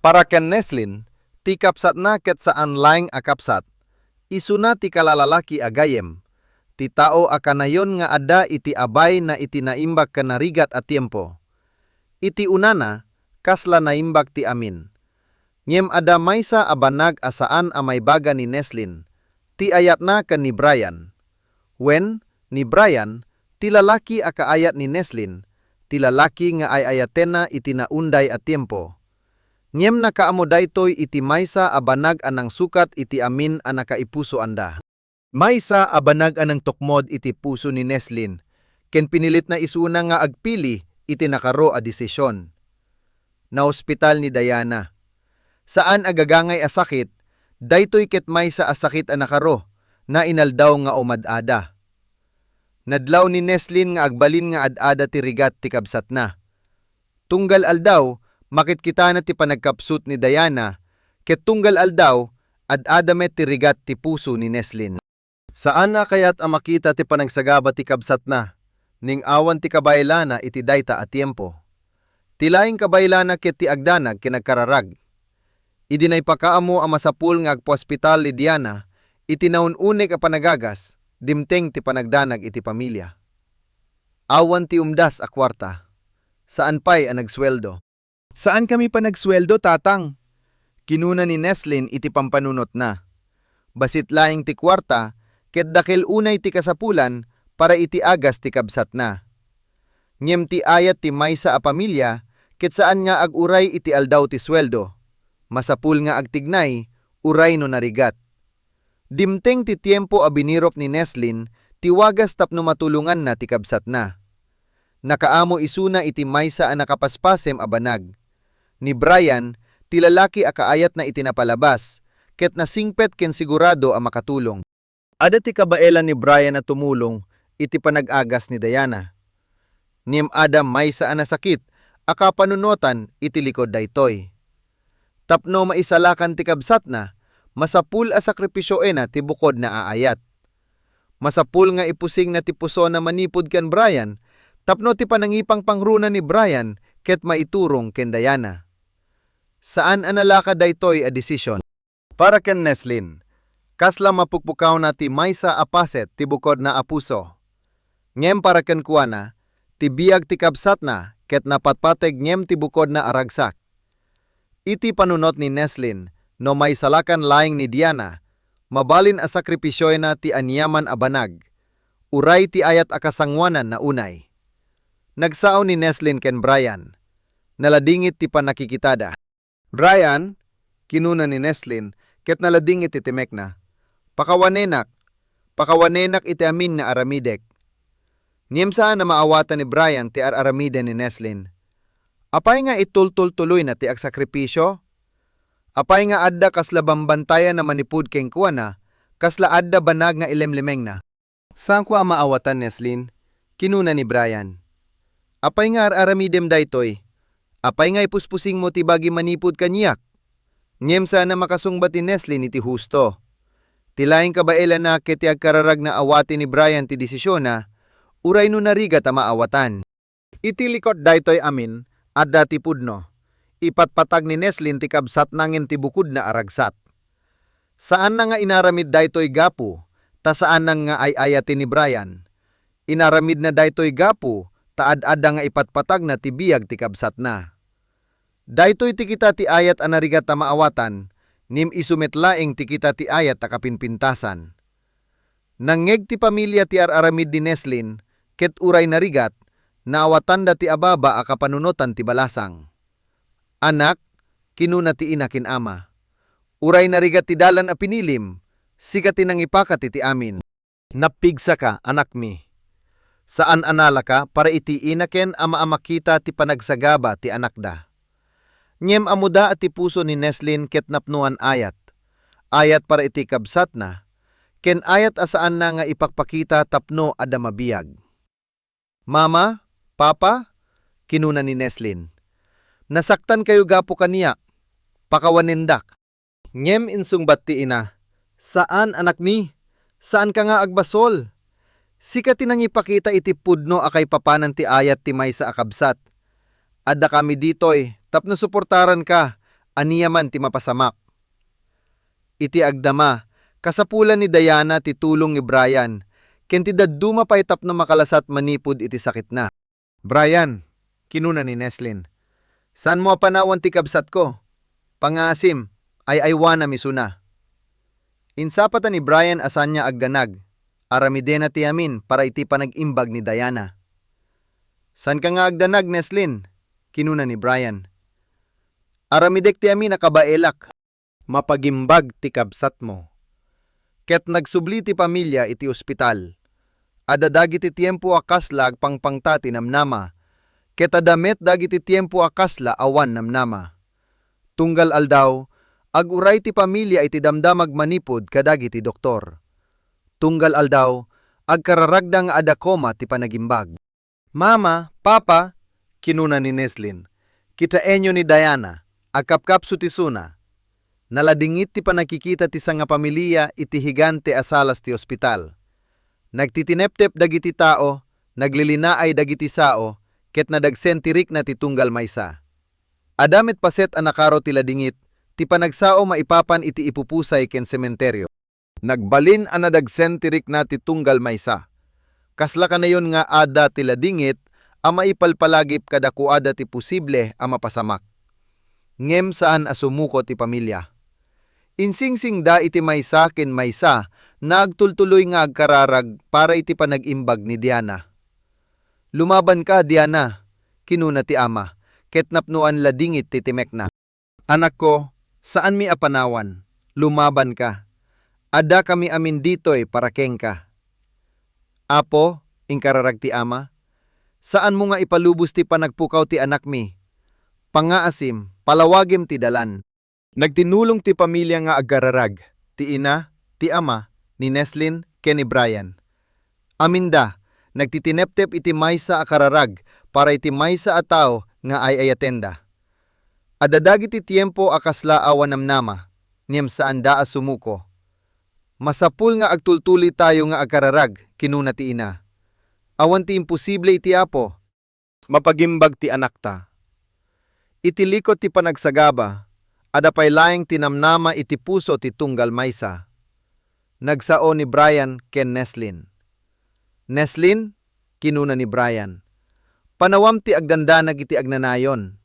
Para ken Neslin, ti kapsat na ket saan laing akapsat, isuna ti kalalalaki agayem, ti tao akanayon nga ada iti abay na iti naimbag kanarigat a tiempo. Iti unana, kasla naimbag ti amin. Ngem ada maysa abanag asaan a may baga ni Neslin, ti ayat na ken ni Brian. Wen, ni Brian, ti lalaki a kaayat ni Neslin, ti lalaki nga ay ayaten na iti naunday a tiempo. Ngem nakaamo daytoy iti maysa abanag anang sukat iti amin a nakaipuso anda. Maysa abanag anang tukmod iti puso ni Neslin, ken pinilit na isuna nga agpili iti nakaro a desisyon. Na ospital ni Diana. Saan agagangay a sakit, daytoy ket maysa a sakit a nakaro, na inaldaw nga umadada. Nadlaw ni Neslin nga agbalin nga ad-ada ti rigat ti kabsat na. Tunggal aldaw, makit kita na ti panagkapsut ni Diana, ket tunggal aldaw, ad-ada met ti rigat ti puso ni Neslin. Saan na kayat ang makita ti panagsagaba ti kabsat na, ning awan ti kabaylana iti dayta a tiempo. Tilaing kabaylana ket ti agdanag kinagkararag. Idinay pakaamo ang masapul nga agpo-hospital ni Diana, iti naun-unik a panagagas, dimteng ti panagdanag iti pamilya. Awan ti umdas a kwarta. Saan pa'y ang nagsweldo? Saan kami pa nagsweldo, tatang? Kinuna ni Neslin iti pampanunot na. Basit laing ti kwarta, ket dakil unay ti kasapulan para iti agas ti kabsat na. Ngem ti ayat ti maysa a pamilya, ket saan nga aguray iti aldaw ti sweldo. Masapul nga agtignay, uray no narigat. Dimteng ti tiempo a binirop ni Neslin, ti wagas tapno matulungan na ti kabsat na. Nakaamo isuna iti maysa a nakapaspasem a banag. Ni Brian, ti lalaki a kaayat na itinapalabas, ket nasingpet ken sigurado a makatulong. Ada ti kabaelan ni Brian na tumulong, iti panag-agas ni Diana. Ngem ada maysa a nasakit, a kapanunotan iti likod daytoy. Tapno maisalakan ti kabsat na, masapul a sakripisyo na ti bukod na aayat. Masapul nga ipusing na ti puso na manipod ken Brian, tapno ti panangipang pangruna ni Brian, ket maiturong ken Diana. Saan analaka daytoy a desisyon? Para ken Neslin, kasla mapukpukaw na ti maysa a paset ti bukod na a puso. Ngem para ken kuana, ti biyag ti kabsat na, ket napatpateg ngem ti bukod na aragsak. Iti panunot ni Neslin, no may salakan laing ni Diana, mabalin a sakripisyo na ti anyaman a banag, uray ti ayat a kasangwanan na unay. Nagsao ni Neslin ken Brian, naladingit ti panakikitada. Brian, kinuna ni Neslin, ket naladingit iti mek na. Pakawanenak iti amin na aramidek. Ngem saan na maawatan ni Brian ti aramiden ni Neslin. Apay nga itultul-tuloy na ti agsakripisyo? Apay nga adda kasla bambantayan na manipud keng kuana, kasla adda banag nga ilemlemeng na. Saan ko maawatan, Neslin? Kinuna ni Brian. Apay nga aramidem daytoy? Apay nga ipuspusing mo ti bagi manipud kanyak? Ngem sana makasungbat ni Neslin iti husto. Tilaing kabaelan na ket ti agkararag na awati ni Brian ti desisyon na, uray no narigat a maawatan. Iti likod daytoy amin, adda ti pudno. Ipatpatag ni Neslin ti kabsat nangin ti bukod na aragsat. Saan na nga inaramid daytoy gapu, ta saan na nga ay ayatin ni Brian. Inaramid na daytoy gapu, ta ad-adda nga ipatpatag na ti biyag ti kabsat na. Daytoy ti kita ti ayat a narigat ta maawatan, nim isumetlaeng ti kita ti ayat ta kapinpintasan. Nangeg ti pamilya ti aramid ni Neslin, ket uray narigat, naawatan da ti ababa a kapanunutan ti balasang. Anak, kinuna ti ina ken ama. Uray narigat ti dalan a pinilim, sigat tinang ipakat iti amin. Napigsa ka, anak mi. Saan anala ka para iti inaken ama makita ti panagsagaba ti anak da. Nyem amuda at ti puso ni Neslin ket napnuan ayat. Ayat para iti kabsat na, ken ayat asaan na nga ipakpakita tapno ada mabiyag. Mama, Papa, kinuna ni Neslin. Nasaktan kayo gapo kaniya, pakawanindak. Nyem insungbat ti ina, saan anak mi? Saan ka nga agbasol? Sika tinang ipakita iti pudno akay papanan ti ayat ti maysa akabsat. Adda kami ditoy, tapno suportaran ka, aniyaman ti mapasamak. Iti agdama, kasapulan ni Diana ti tulong ni Brian, ken ti dadduma pay tapno makalasat manipod iti sakit na. Brian, kinuna ni Neslin, saan mo panawan ti kabsat ko? Pangasim, ay aywana misuna. Insapatan ni Brian asan niya agdanag, aramidena ti amin para iti panag-imbag ni Diana. San ka nga agdanag, Neslin? Kinuna ni Brian. Aramidek ti amin nakabaelak, mapagimbag ti kabsat mo. Ket nagsubli ti pamilya iti ospital. Adadag iti tiempo akasla agpangpangta ti namnama, ket adamet dagiti tiempo akasla awan namnama. Tunggal aldaw, aguray ti pamilya iti damdamag manipod kadagiti doktor. Tunggal aldaw, agkararagda nga ada koma ti panagimbag. Mama, Papa, kinuna ni Neslin, kita enyo ni Diana, agkapkapso ti suna. Naladingit ti panakikita ti sanga pamilya iti higante asalas ti ospital. Nagtitineptep dagiti tao, naglilinaay dagiti sao, ket nadagsentirik na ti tunggal maysa. Adamit paset anakaro ti ladingit, ti panagsao maipapan iti ipupusay ken sementeryo. Nagbalin ang nadagsentirik na ti tunggal maysa. Kasla kanayon nga ada ti ladingit, ama ipalpalagip kadakuada ti posible a mapasamak. Ngem saan asumuko ti pamilya. Insingsing da iti maysa ken maysa, nagtultuloy nga agkararag para iti panag-imbag ni Diana. Lumaban ka, Diana, kinuna ti ama, ket napnuan ladingit ti timek na. Anak ko, saan mi apanawan? Lumaban ka. Ada kami amin ditoy para kengka. Apo, ingkararag ti ama, saan mo nga ipalubos ti panagpukaw ti anak mi? Pangaasim, palawagim ti dalan. Nagtinulong ti pamilya nga agkararag, ti ina, ti ama, ni Neslin, ken ni Brian. Aminda, nagtitineptep iti maysa a kararag para iti maysa a tao nga ay ayatenda. Adadag iti tiempo akasla awan namnama, niyem saan da sumuko. Masapul nga agtultuli tayo nga agkararag, kinuna ti ina. Awan ti imposible iti apo, mapagimbag ti anak ta. Iti likot ti panagsagaba, adapay laeng tinamnama iti puso ti tunggal maysa. Nagsao ni Brian ken Neslin. Neslin, kinuna ni Brian, panawam ti agdandanag iti agnanayon.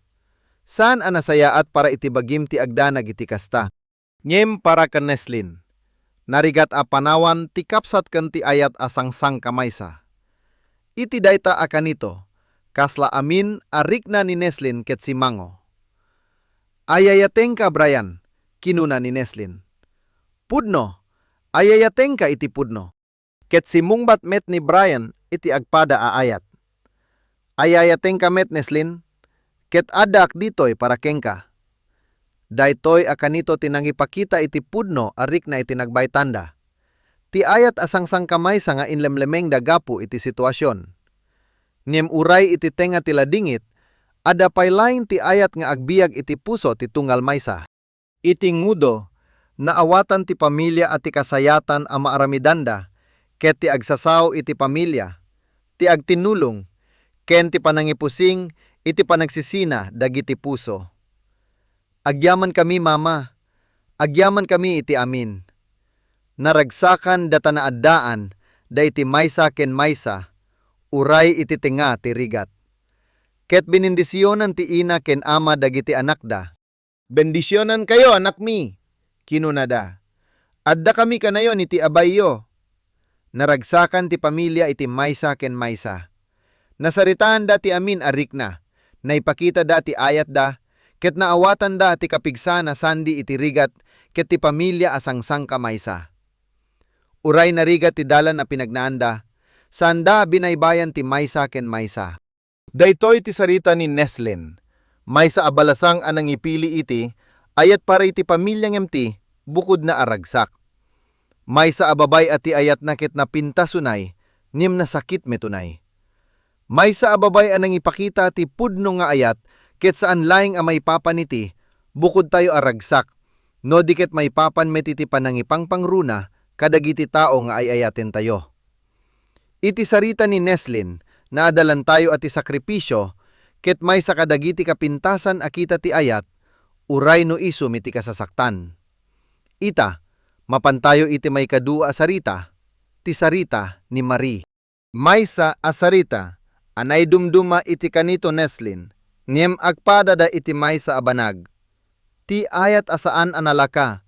Saan anasayaat para iti bagim ti agdanag iti kasta? Nyem para ken Neslin. Narigat a panawan ti kapsat ken ti ayat asangsang kamaysa. Iti dayta akanito, kasla amin arik na ni Neslin ket simango. Ayayateng ka, Brian, kinuna ni Neslin. Pudno, ayayateng ka iti pudno. Ket simungbat met ni Brian iti agpada aayat. Ayayateng ka met, Neslin, ket adak ditoy para kengka. Daytoy akanito tinangipakita iti pudno arik na iti nagbaytanda. Ti ayat asangsang kamay sa nga inlemlemeng dagapu iti sitwasyon. Ngem uray iti tenga ti ladingit, ada paylain ti ayat nga agbiag iti puso ti tunggal maysa. Iti ngudo, naawatan ti pamilya at ti kasayatan a maaramidanda, ket ti agsasaw iti pamilya, ti agtinulong, ken ti panangipusing iti panagsisina dagiti puso. Agyaman kami, mama. Agyaman kami iti amin. Naragsakan data na addaan, da iti maysa ken maysa, uray iti tenga ti rigat. Ket binindisyonan ti ina ken ama dagiti anakda. Bendisyonan kayo, anak mi, kinunada. Adda kami kanayon iti abayyo. Naragsakan ti pamilya iti maysa ken maysa. Nasaritaan dati amin arik na, naipakita dati ayat da, ket naawatan da ti kapigsa na sandi iti rigat, ket ti pamilya asangsang kamaysa. Uray na rigat ti dalan na pinagnaanda, sanda binaybayan ti maysa ken maysa. Daytoy ti sarita ni Neslin. Maysa abalasang anang ipili iti, ayat para iti pamilyang emti, bukod na aragsak. Maysa ababay ati ayat na ket napinta sunay, nim na sakit metunay. Maysa ababay anang ipakita ti pudno nga ayat, ket saan laing amay papaniti, bukod tayo aragsak, no diket may papan metiti panangipang pangruna, kadagiti tao nga ay ayaten tayo. Iti sarita ni Neslin, naadalan tayo ati sakripisyo, ket may sa kadagiti kapintasan akita ti ayat, uray no isu miti kasasaktan. Ita, mapantayo iti may kadua asarita, ti sarita ni Marie. Maysa asarita, anay dumduma iti kanito Neslin, niem agpadada iti maysa abanag. Ti ayat asaan analaka,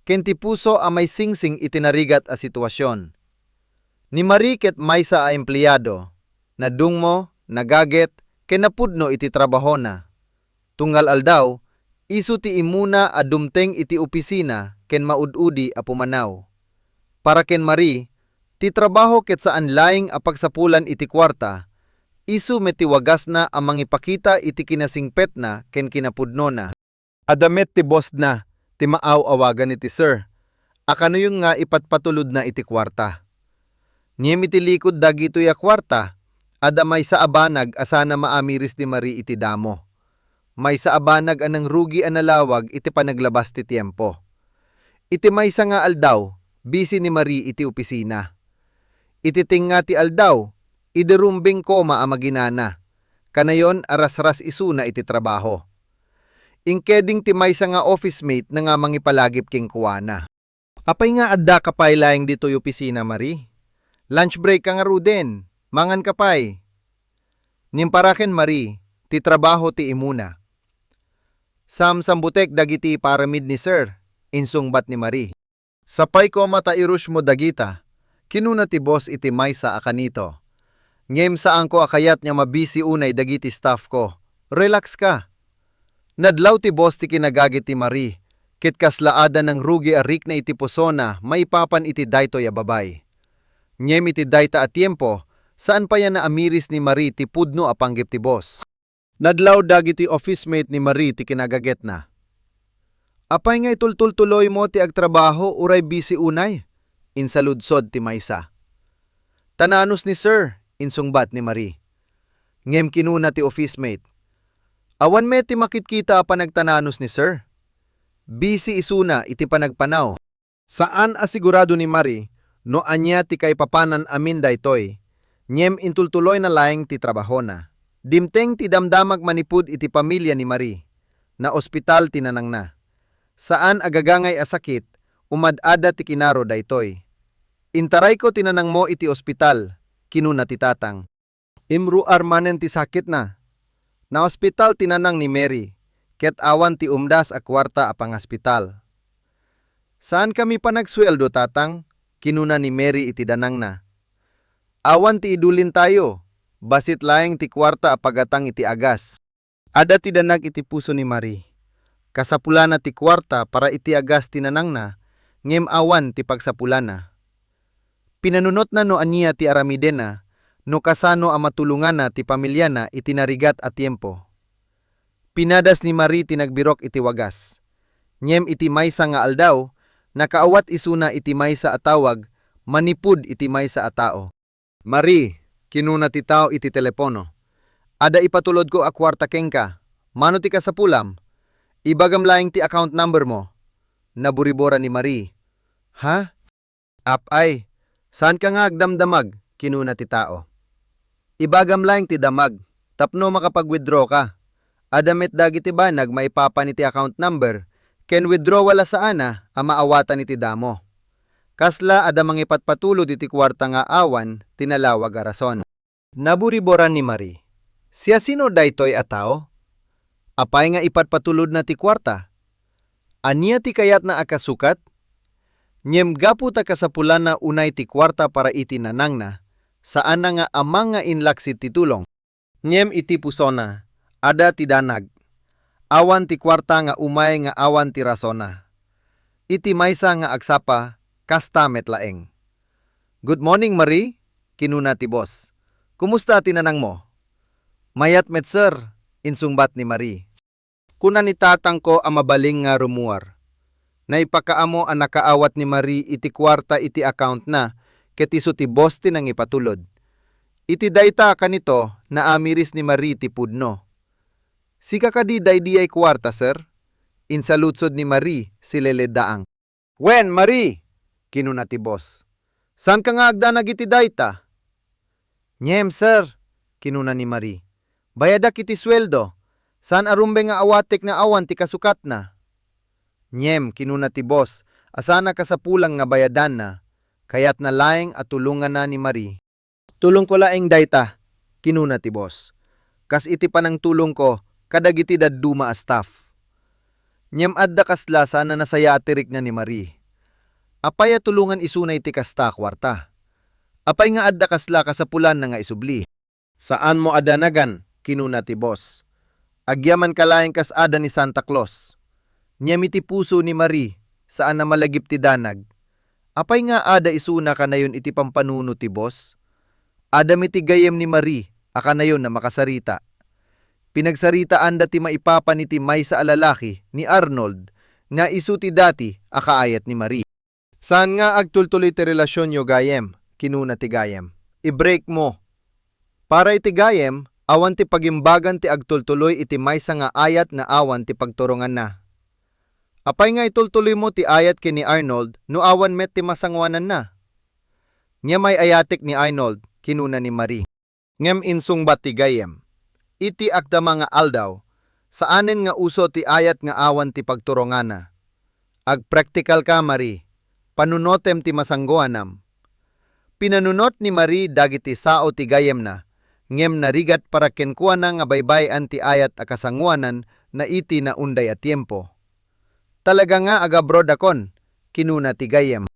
ken ti puso amay singsing iti narigat a sitwasyon. Ni Marie ket maysa a empleyado, nadungmo, nagaget, ken napudno iti trabaho na. Tunggal aldaw, isu ti imuna a dumteng iti opisina ken maududi a pumanaw. Para ken Marie, ti trabaho ket saan laing a pagsapulan iti kwarta, isu meti wagas na amang ipakita iti kinasingpet na ken kinapudno na. Adamet ti boss na, ti maaw awagan iti sir. Akano yung nga ipatpatulod na iti kwarta. Niem iti likod dagitoy a kwarta, adamay sa abanag asana maamiris ni Marie iti damo. May sa abanag anang rugi analawag iti panaglabas ti tiempo. Iti maysa nga aldaw, busy ni Marie iti opisina. Iti tinga ti aldaw, idirumbing koma a maginana. Kanayon aras-ras isuna iti trabaho. Ingkeding ti maysa nga office mate na nga mangipalagip king kuwana. Apay nga adda kapay laing dito'y opisina, Marie? Lunch break ka nga ruden, mangan kapay. Nimparaken Marie, ti trabaho ti imuna. Sambutek dagiti paramid ni sir, insungbat ni Marie. Sapay ko matairush mo dagita, kinuna ti boss iti maysa akanito. Ngem saan ko akayat nga mabisi unay dagiti staff ko. Relax ka. Nadlaw ti boss ti kinagagit ti Marie, kit kaslaada ng rugi arik na iti posona may papan iti daytoy a babay. Ngem iti dayta a tiempo, saan pa yan na amiris ni Marie ti pudno a panggip ti boss. Nadlaw dagiti office mate ni Marie ti kinagaget na. Apay nga itultul-tuloy mo ti agtrabaho uray busy unay, insaludsod ti maysa. Tananos ni sir, insungbat ni Marie. Ngem kinuna ti office mate. Awan me ti makitkita a panagtananos ni sir. Busy isuna iti panagpanaw. Saan asigurado ni Marie, no anya ti kay papanan amin daytoy, ngem intultuloy na laeng ti trabaho na. Dimteng ti damdamag manipud iti pamilya ni Marie, na ospital tinanang na. Saan agagangay a sakit, umadada ti kinaro daytoy. Intaray ko tinanang mo iti ospital, kinuna ti tatang. Imru armanen ti sakit na. Na ospital tinanang ni Mary, ket awan ti umdas a kwarta a pangaspital. Saan kami pa nagsweldo tatang? Kinuna ni Mary iti danang na. Awan ti idulin tayo, basit laeng ti kwarta a pagatang iti agas. Ada ti danag iti puso ni Marie. Kasapulana ti kwarta para iti agas tinanang na, ngem awan ti pagsapulana. Pinanunot na no aniya ti aramiden na, no kasano a matulungan na ti pamilya na iti narigat a tiempo. Pinadas ni Marie ti nagbirok iti wagas. Ngem iti maysa nga aldaw, nakaawat isuna iti maysa a tawag, manipud iti maysa a tao. Marie, kinuna ti tao iti telepono. Ada ipatulod ko a kwarta kengka. Mano ti kasapulam? Ibagam laing ti account number mo. Naburibora ni Marie. Ha? Apay, saan ka nga agdamdamag? Kinuna ti tao. Ibagam laing ti damag. Tapno makapag-withdraw ka. Adamet dagiti banag maipapa ni ti account number. Ken withdraw wala saana a maawatan iti damo. Kasla adamang ipatpatulod iti kwarta nga awan tinalawag a rason. Naburiboran ni Marie. Siya sino daytoy a tao? Apay nga ipatpatulod na ti kwarta? Aniya ti kayat na akasukat? Ngem gapu ta kasapulan na unay ti kwarta para iti nanang na, saan na nga amang nga inlaksit ti tulong. Ngem iti pusona, ada ti danag. Awan ti kwarta nga umay nga awan ti rasona. Iti maysa nga agsapa, kasta metlaeng. Good morning, Marie, kinuna ti boss. Kumusta tinanang mo? Mayat met sir, insungbat ni Marie. Kuna ni tatang ko ang mabaling nga rumuar. Naipakaamo ang nakaawat ni Marie iti kwarta iti account na, ket isu ti boss ti nang ipatulod. Iti dayta kanito na amiris ni Marie ti pudno. Sika kadi daydi ay kwarta, sir? Insalutsod ni Marie si Leledaang. Wen, Marie, kinuna ti boss. San ka nga agdanag iti dayta? Nyem, sir, kinuna ni Marie. Bayadak iti sweldo. San arumbe nga awatek na awan ti kasukat na? Nyem, kinuna ti boss. Asana ka sa pulang nga bayadan na. Kayat na laeng at tulungan na ni Marie. Tulong ko laeng dayta, kinuna ti boss. Kas iti panang tulong ko, kadagiti dadduma a staff. Nyem adda kasla sana nasaya atirik na ni Marie. Apay tulungan isunay ti kasta kwarta. Apay nga adda kasla kasapulan na nga isubli. Saan mo adanagan, kinuna ti boss. Agyaman kalaeng kas ada ni Santa Claus. Nyem iti puso ni Marie, saan na malagip ti danag. Apay nga ada isuna ka na yun iti pampanuno ti boss. Ada miti gayem ni Marie, aka na yun na makasarita. Pinagsaritaan dati maipapan iti maysa a lalaki ni Arnold nga isu ti dati akaayat ni Marie. Saan nga agtultuloy ti relasyon yo gayem, kinuna ti gayem. I-break mo. Para iti gayem, awan ti pagimbagan ti agtultuloy iti maysa nga ayat na awan ti pagturungan na. Apay nga itultuloy mo ti ayat kini Arnold no awan met ti masangwanan na. Nya may ayatik ni Arnold, kinuna ni Marie. Ngem insungbat ti gayem. Iti agdama nga aldaw, saanen nga uso ti ayat nga awan ti pagturungan na. Agpraktikal ka, Marie. Panunotem ti masanggoanam. Pinanunot ni Marie dagiti sao ti gayem na, ngem narigat para kenkua na nga baybayan ti ayat a kasangwanan na iti na unday a tiempo. Talaga nga agabroad akon, kinuna ti gayem.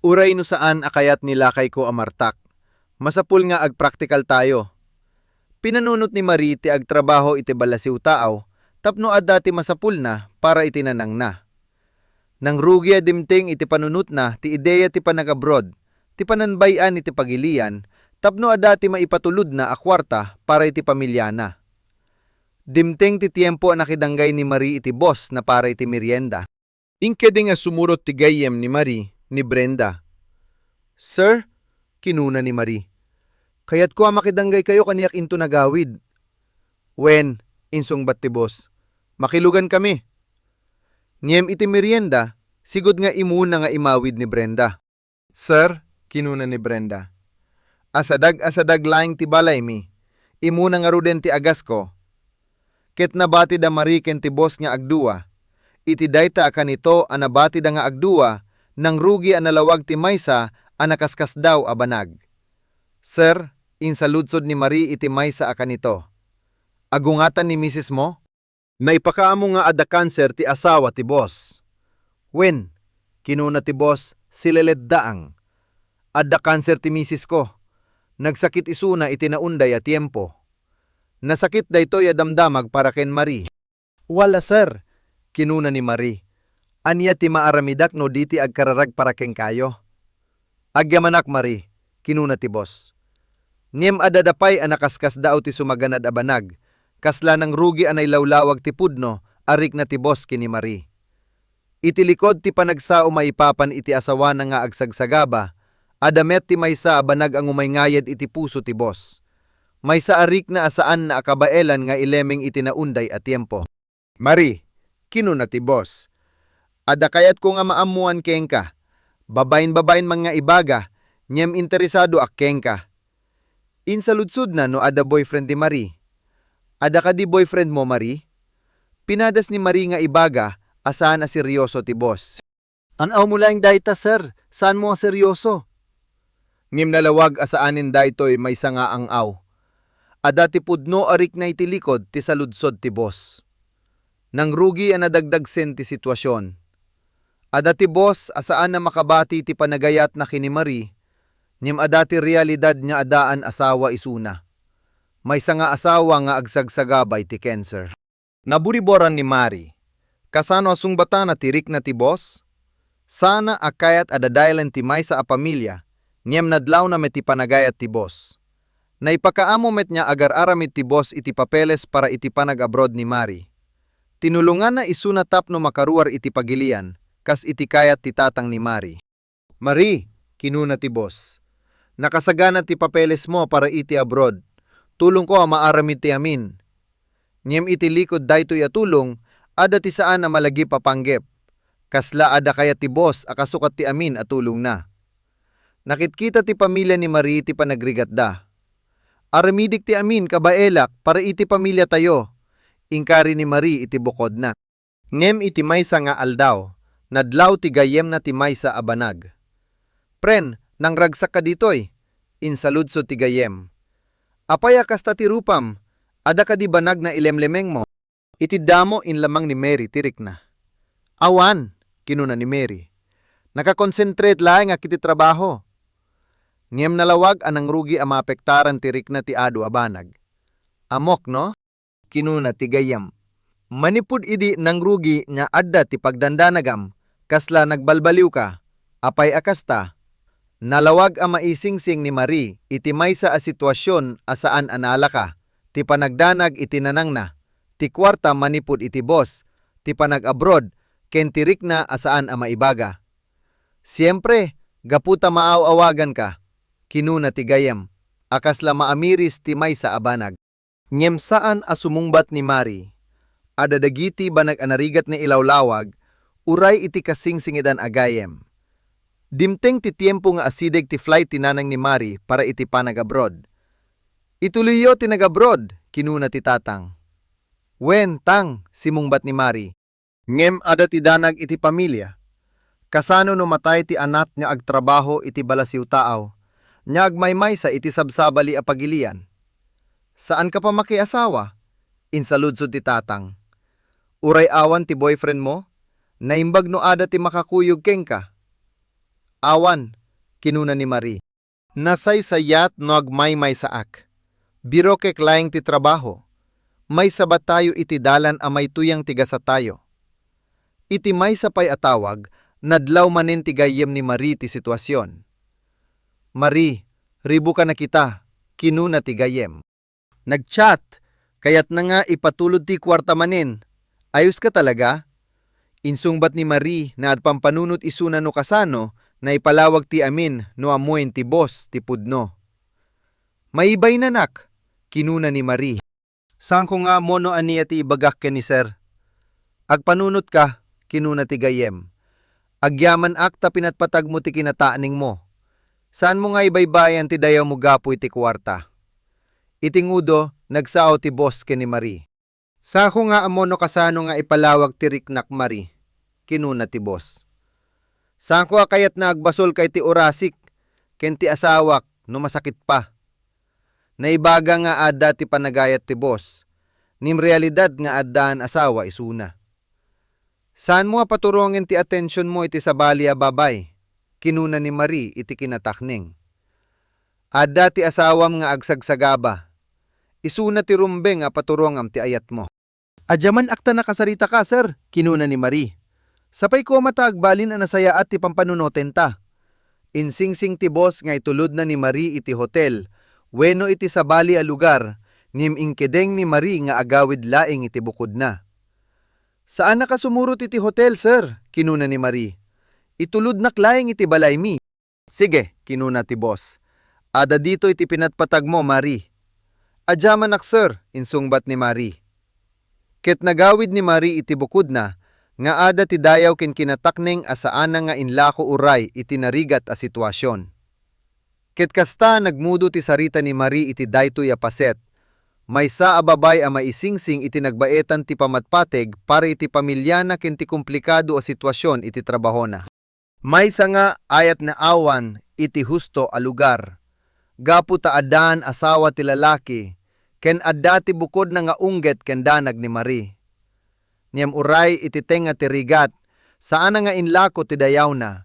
Uray no saan akayat nilakay ko amartak. Masapul nga agpraktikal tayo. Pinanunot ni Marie ti agtrabaho iti balasiw taaw, tapno adda ti masapul na para itinanang na. Nang rugya dimting iti panunot na ti ideya ti panagabroad, ti pananbayan iti pagilian, tapno adda ti maipatulod na a kwarta para iti pamilya na. Dimting ti tiempo ang nakidanggay ni Marie iti boss na para iti merienda. Inkedi nga sumurot ti gayem ni Marie ni Brenda. Sir, kinuna ni Marie. Kayat ko makidanggay kayo kaniyak into nagawid. Wen, insungbat ti boss. Makilugan kami. Niyem iti merienda, sigod nga imuna nga imawid ni Brenda. Sir, kinuna ni Brenda. Asadag laing ti balay mi. Imuna nga ruden ti agas ko. Ket nabati da Marie ken ti boss nga agduwa. Iti dayta kanito anabati da nga agduwa, nang rugi analawag ti maysa anakaskas daw abanag. Sir, insaludsod ni Marie iti maysa kanito. Agungatan ni Mrs. mo? Naipakaamo nga ada cancer ti asawa ti boss. Wen, kinuna ti boss si Leleddaang. Ada cancer ti Mrs. ko. Nagsakit isuna iti naunday a tiempo. Nasakit daytoy a damdamag para ken Marie. Wala sir, kinuna ni Marie. Anya ti maaramidak no diti agkararag para ken kayo. Agyamanak Marie, kinuna ti boss. Ngem adadapay anakaskas daw ti sumaganad a banag. Kasla ng rugi anay lawlawag ti pudno, arik na ti boss kini Marie. Iti likod ti panagsao maipapan iti asawa na nga agsagsagaba, adamet ti maysa banag ang umaynggayad iti puso ti boss. Maysa arik na asaan na akabaelan nga ilemeng iti naunday a tiempo. Marie, kinuna ti boss. Ada kayat ko nga maamuan kengka. Babain mga ibaga, nyem interesado ak kengka. Insaludsud na no ada boyfriend ti Marie. Ada ka di boyfriend mo, Marie? Pinadas ni Marie nga ibaga, asaan na seryoso ti boss. Anaw mo lang dayta, sir. Saan mo seryoso? Ngim nalawag asaanin daytoy may sanga ang aw. Ada ti pudno arik na itilikod ti saludsod ti boss. Nang rugi ang nadagdagsen ti sitwasyon. Ada ti boss asaan na makabati ti panagayat na kini Marie, ngim ada ti realidad nga adaan asawa isuna. may nga asawa nga agsagsagabay ti cancer. Naburiboran ni Mari, kasano asung bata na tirik na ti boss? Sana akayat adadailan ti maysa a pamilya, ngem nadlaw na met ti panagayat ti boss. Naipakaamo met niya agar aramid ti boss iti papeles para iti panag-abroad ni Mari. Tinulungan na isunatap no makaruar iti pagilian, kas iti kayat ti tatang ni Mari. Mari, kinuna ti boss, nakasagana ti papeles mo para iti abroad. Tulong ko maaramid ti amin. Ngem iti likod daytoy a tulong, ada ti saan na malagi papanggep. Kasla ada kaya ti boss akasukat ti amin at tulong na. Nakitkita ti pamilya ni Marie ti panagrigat da. Aramidik ti amin kabaelak para iti pamilya tayo. Ingkari ni Marie iti bukod na. Ngem iti maysa nga aldaw, nadlaw ti gayem na ti maysa a banag. Pren, nang ragsak ka ditoy, insaludso ti gayem. Apaya kasta ti rupam, ada ka di banag na ilemlemeng mo. Iti damo in lamang ni Mary tirik na. Awan, kinuna ni Mary. Nakakonsentrate lang nga kiti trabaho. Ngem nalawag anang rugi ang maapektaran tirik na ti adu abanag. Amok no? Kinuna ti gayam. Manipud idi nang rugi nya adda ti pagdandanagam, kasla nagbalbaliw ka, apay akasta. Nalawag ang maisingsing ni Marie iti maysa a sitwasyon asaan anala ka. Ti panagdanag iti nanang na, ti kwarta manipud iti boss, ti panag-abroad, ken tirik na asaan a maibaga. Siyempre, gaputa maaw-awagan ka, kinuna ti gayam, akasla maamiris ti maysa a banag. Ngem saan asumungbat ni Mari, adadagiti banag anarigat ni ilawlawag, uray iti kasingsingidan agayem. Dimteng ti tiempo nga asideg ti flight ti nanang ni Mari para iti panag-abroad. Ituloyo ti nag-abroad, kinuna ti tatang. Wen, tang, simungbat ni Mari. Ngem ada ti danag iti pamilya. Kasano no matay ti anak niya agtrabaho iti balasiw taaw, niya agmaymay sa iti sabsabali a pagilian. Saan ka pa makiasawa? Insaludsod ti tatang. Uray awan ti boyfriend mo? Naimbag no ada ti makakuyog keng ka. Awan, kinuna ni Mari. Nasay sayat no agmaymay sa ak. Biro kek laing ti trabaho. May sabat tayo iti dalan a may tuyang tigasa tayo. Iti may sapay atawag, nadlaw manin ti gayem ni Marie ti sitwasyon. Marie, ribu ka na kita, kinuna ti gayem. Nagchat, kayat na nga ipatulod ti kwarta manin. Ayos ka talaga? Insungbat ni Marie na at pampanunot isuna no kasano na ipalawag ti amin no amuin ti boss ti pudno. Maibay na nak, kinuna ni Marie. Saan ko nga mono aniya ti ibagak ken ni sir? Agpanunot ka, kinuna ti gayem. Agyaman akta pinatpatag mo ti kinataaning mo. Saan mo nga ibaybayan ti dayaw mo gapoy ti kwarta? Itingudo, nagsao ti boss ken ni Marie. Saan ko nga amono kasano nga ipalawag ti riknak Marie? Kinuna ti boss. Saan ko kayat na agbasol kay ti orasik, ken ti asawak no masakit pa? Naibaga nga adda ti panagayat ti boss, nim realidad nga addaan asawa isuna. Saan mo paturongin ti atensyon mo iti sabali a babay? Kinuna ni Marie iti kinatakning. Adda ti asawam nga agsagsagaba. Isuna ti rumbeng a paturongam ti ayat mo. Adyaman akta nakasarita ka, sir, kinuna ni Marie. Sapay ko matagbalin a nasaya at ti pampanunoten ta. Insingsing ti boss nga itulod na ni Marie iti hotel, weno iti sabali a lugar, nim ingkedeng ni Marie nga agawid laing iti bukod na. Saan nakasumurot iti hotel, sir? Kinuna ni Marie. Itulod naklaing iti balay mi. Sige, kinuna ti boss. Ada dito iti pinatpatag mo, Marie. Adyaman nak, sir, insungbat ni Marie. Ket nagawid ni Marie iti bukod na, nga ada ti dayaw ken kinatakning asaan nga inlako uray iti narigat a sitwasyon. Ket kasta nagmudo ti sarita ni Marie iti daytoy a paset, maysa a babay a maisingsing iti nagbaetan ti pamatpateg para iti pamilyana ken ti komplikado a sitwasyon iti trabaho na. Maysa nga ayat na awan iti husto a lugar. Gapu ta adan asawa ti lalaki, ken adda ti bukod na nga ungget ken danag ni Marie. Niyam uray iti tenga ti rigat, saan nga inlako ti dayaw na.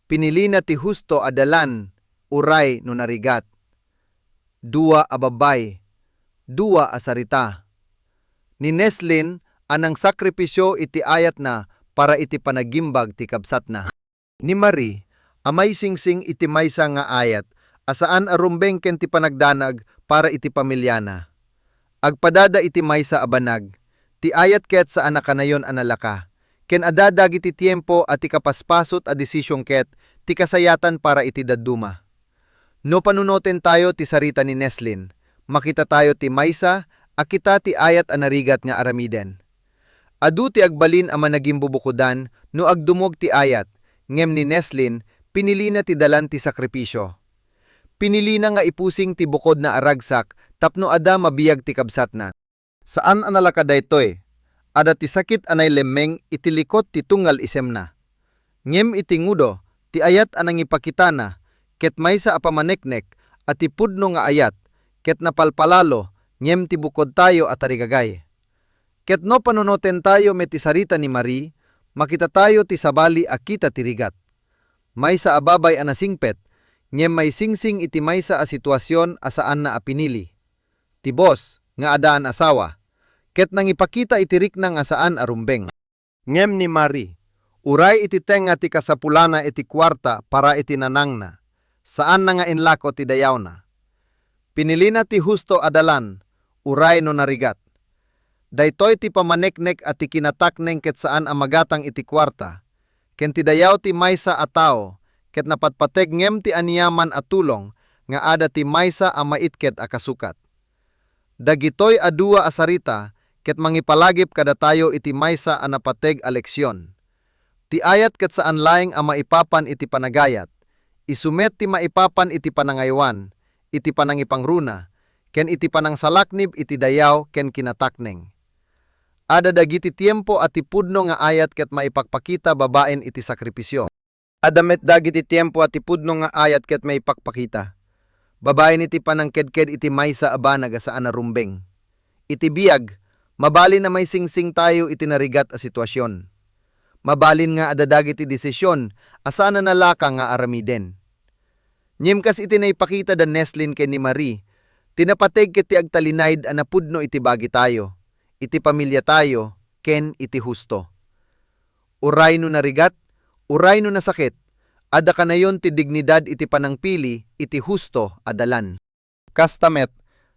Pinili na ti husto adalan, uray no narigat. Dua a babay, dua asarita. Ni Neslin anang sakripisyo iti ayat na para iti panagimbag ti kabsat na. Ni Marie, amay singsing iti maysa nga ayat, asaan arumbeng ken ti panagdanag para iti pamilyana. Agpadada iti maysa abanag, ti ayat ket sa anak kanayon analaka, ken adadag iti tiempo at ti kapaspasot a desisyong ket ti kasayatan para iti dadduma. No panunoten tayo ti sarita ni Neslin, makita tayo ti maysa, akita ti ayat a narigat nga aramiden. Adu ti agbalin a managing bubukudan no agdumog ti ayat, ngem ni Neslin, pinili na ti dalan ti sakripisyo. Pinili na nga ipusing ti bukod na aragsak, tapno ada mabiyag ti kabsat na. Saan analaka daytoy? Ada ti sakit anay lemmeng itilikot ti tunggal isem na. Ngem iti ngudo, ti ayat anang ipakita na, ket maysa apamaneknek, at ti pudno nga ayat, ket napalpalalo, ngem ti bukod tayo at arigagay. Ket no panunoten tayo met ti sarita ni Marie, makita tayo ti sabali akita ti rigat. Maysa ababay anasingpet, ngem may singsing iti maysa a sitwasyon asaan na apinili. Ti boss, nga adaan asawa, ket nang ipakita iti rikna nga saan arumbeng. Ngem ni Marie, uray iti tenga ti kasapulana iti kwarta para iti nanang na, saan na nga inlako ti dayaw na. Pinili na ti husto adalan, uray no narigat. Daytoy ti pamaneknek at ti kinatakneng ket saan amagatang iti kwarta, ken ti dayaw ti maysa a tao, ket napatpateg ngem ti aniyaman at tulong, nga ada ti maysa a maitket a kasukat. Dagitoy adua asarita, ket mangipalagip kada tayo iti maysa a napateg a leksyon. Ti ayat ket saan laeng a maipapan iti panagayat, isumet ti maipapan iti panangaywan, iti panangipangruna, ken iti panangsalaknib iti dayaw ken kinatakneng. Ada dagiti tiempo at ti pudno nga ayat ket maipakpakita babaen iti sakripisyo. Adamet dagiti tiempo at ti pudno nga ayat ket maipakpakita. Babaen iti panangkedked iti maysa a banag asaan arumbeng. Iti biyag, mabalin na may singsing tayo iti narigat a sitwasyon. Mabalin nga adadag iti desisyon asaan na nalaka nga aramiden. Nyemkas iti naipakita da Neslin ken ni Marie, tinapateg ket ti agtalinayd a napudno iti bagi tayo, iti pamilya tayo, ken iti husto. Uray no narigat, uray no nasakit, ada kanayon ti dignidad iti panangpili, iti husto adalan. Kastamet,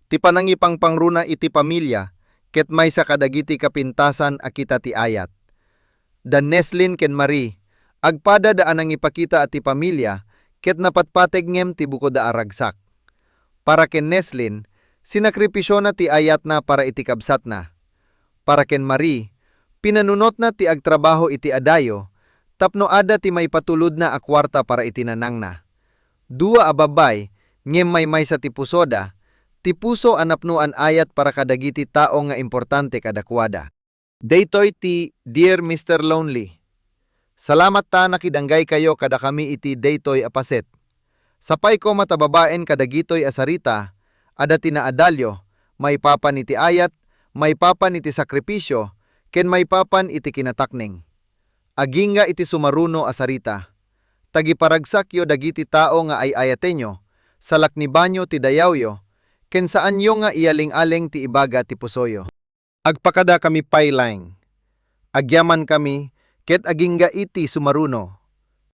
ti panangipang pangruna iti pamilya, ket maysa kadagiti kapintasan akita ti ayat. Da Neslin ken Marie, agpada daan ang ipakita at ti pamilya, ket napatpateg ngem ti bukod da aragsak. Para ken Neslin, sinakripisyo na ti ayat na para iti kabsat na. Para ken Marie, pinanunot na ti agtrabaho iti adayo, tapno ada ti may patulod na akwarta para iti nanang na. Dua ababay, ngem may sa ti pusoda, ti puso anapnuan ayat para kadagiti tao nga importante kadakwada. Daytoy ti Dear Mr. Lonely. Salamat ta nakidanggay kayo kada kami iti daytoy apaset. Sapay ko matababaen kadagitoy asarita, ada tinaadalyo, may papan iti ayat, may papan iti sakripisyo, ken may papan iti kinatakneng. Aginga iti sumaruno asarita. Tagiparagsak yo dagiti tao nga ay ayatenyo, salaknibanyo ti dayawyo, ken saan yo nga ialing-aling ti ibaga ti pusoyo. Agpakada kami paylaeng. Agyaman kami, ket agingga iti sumaruno.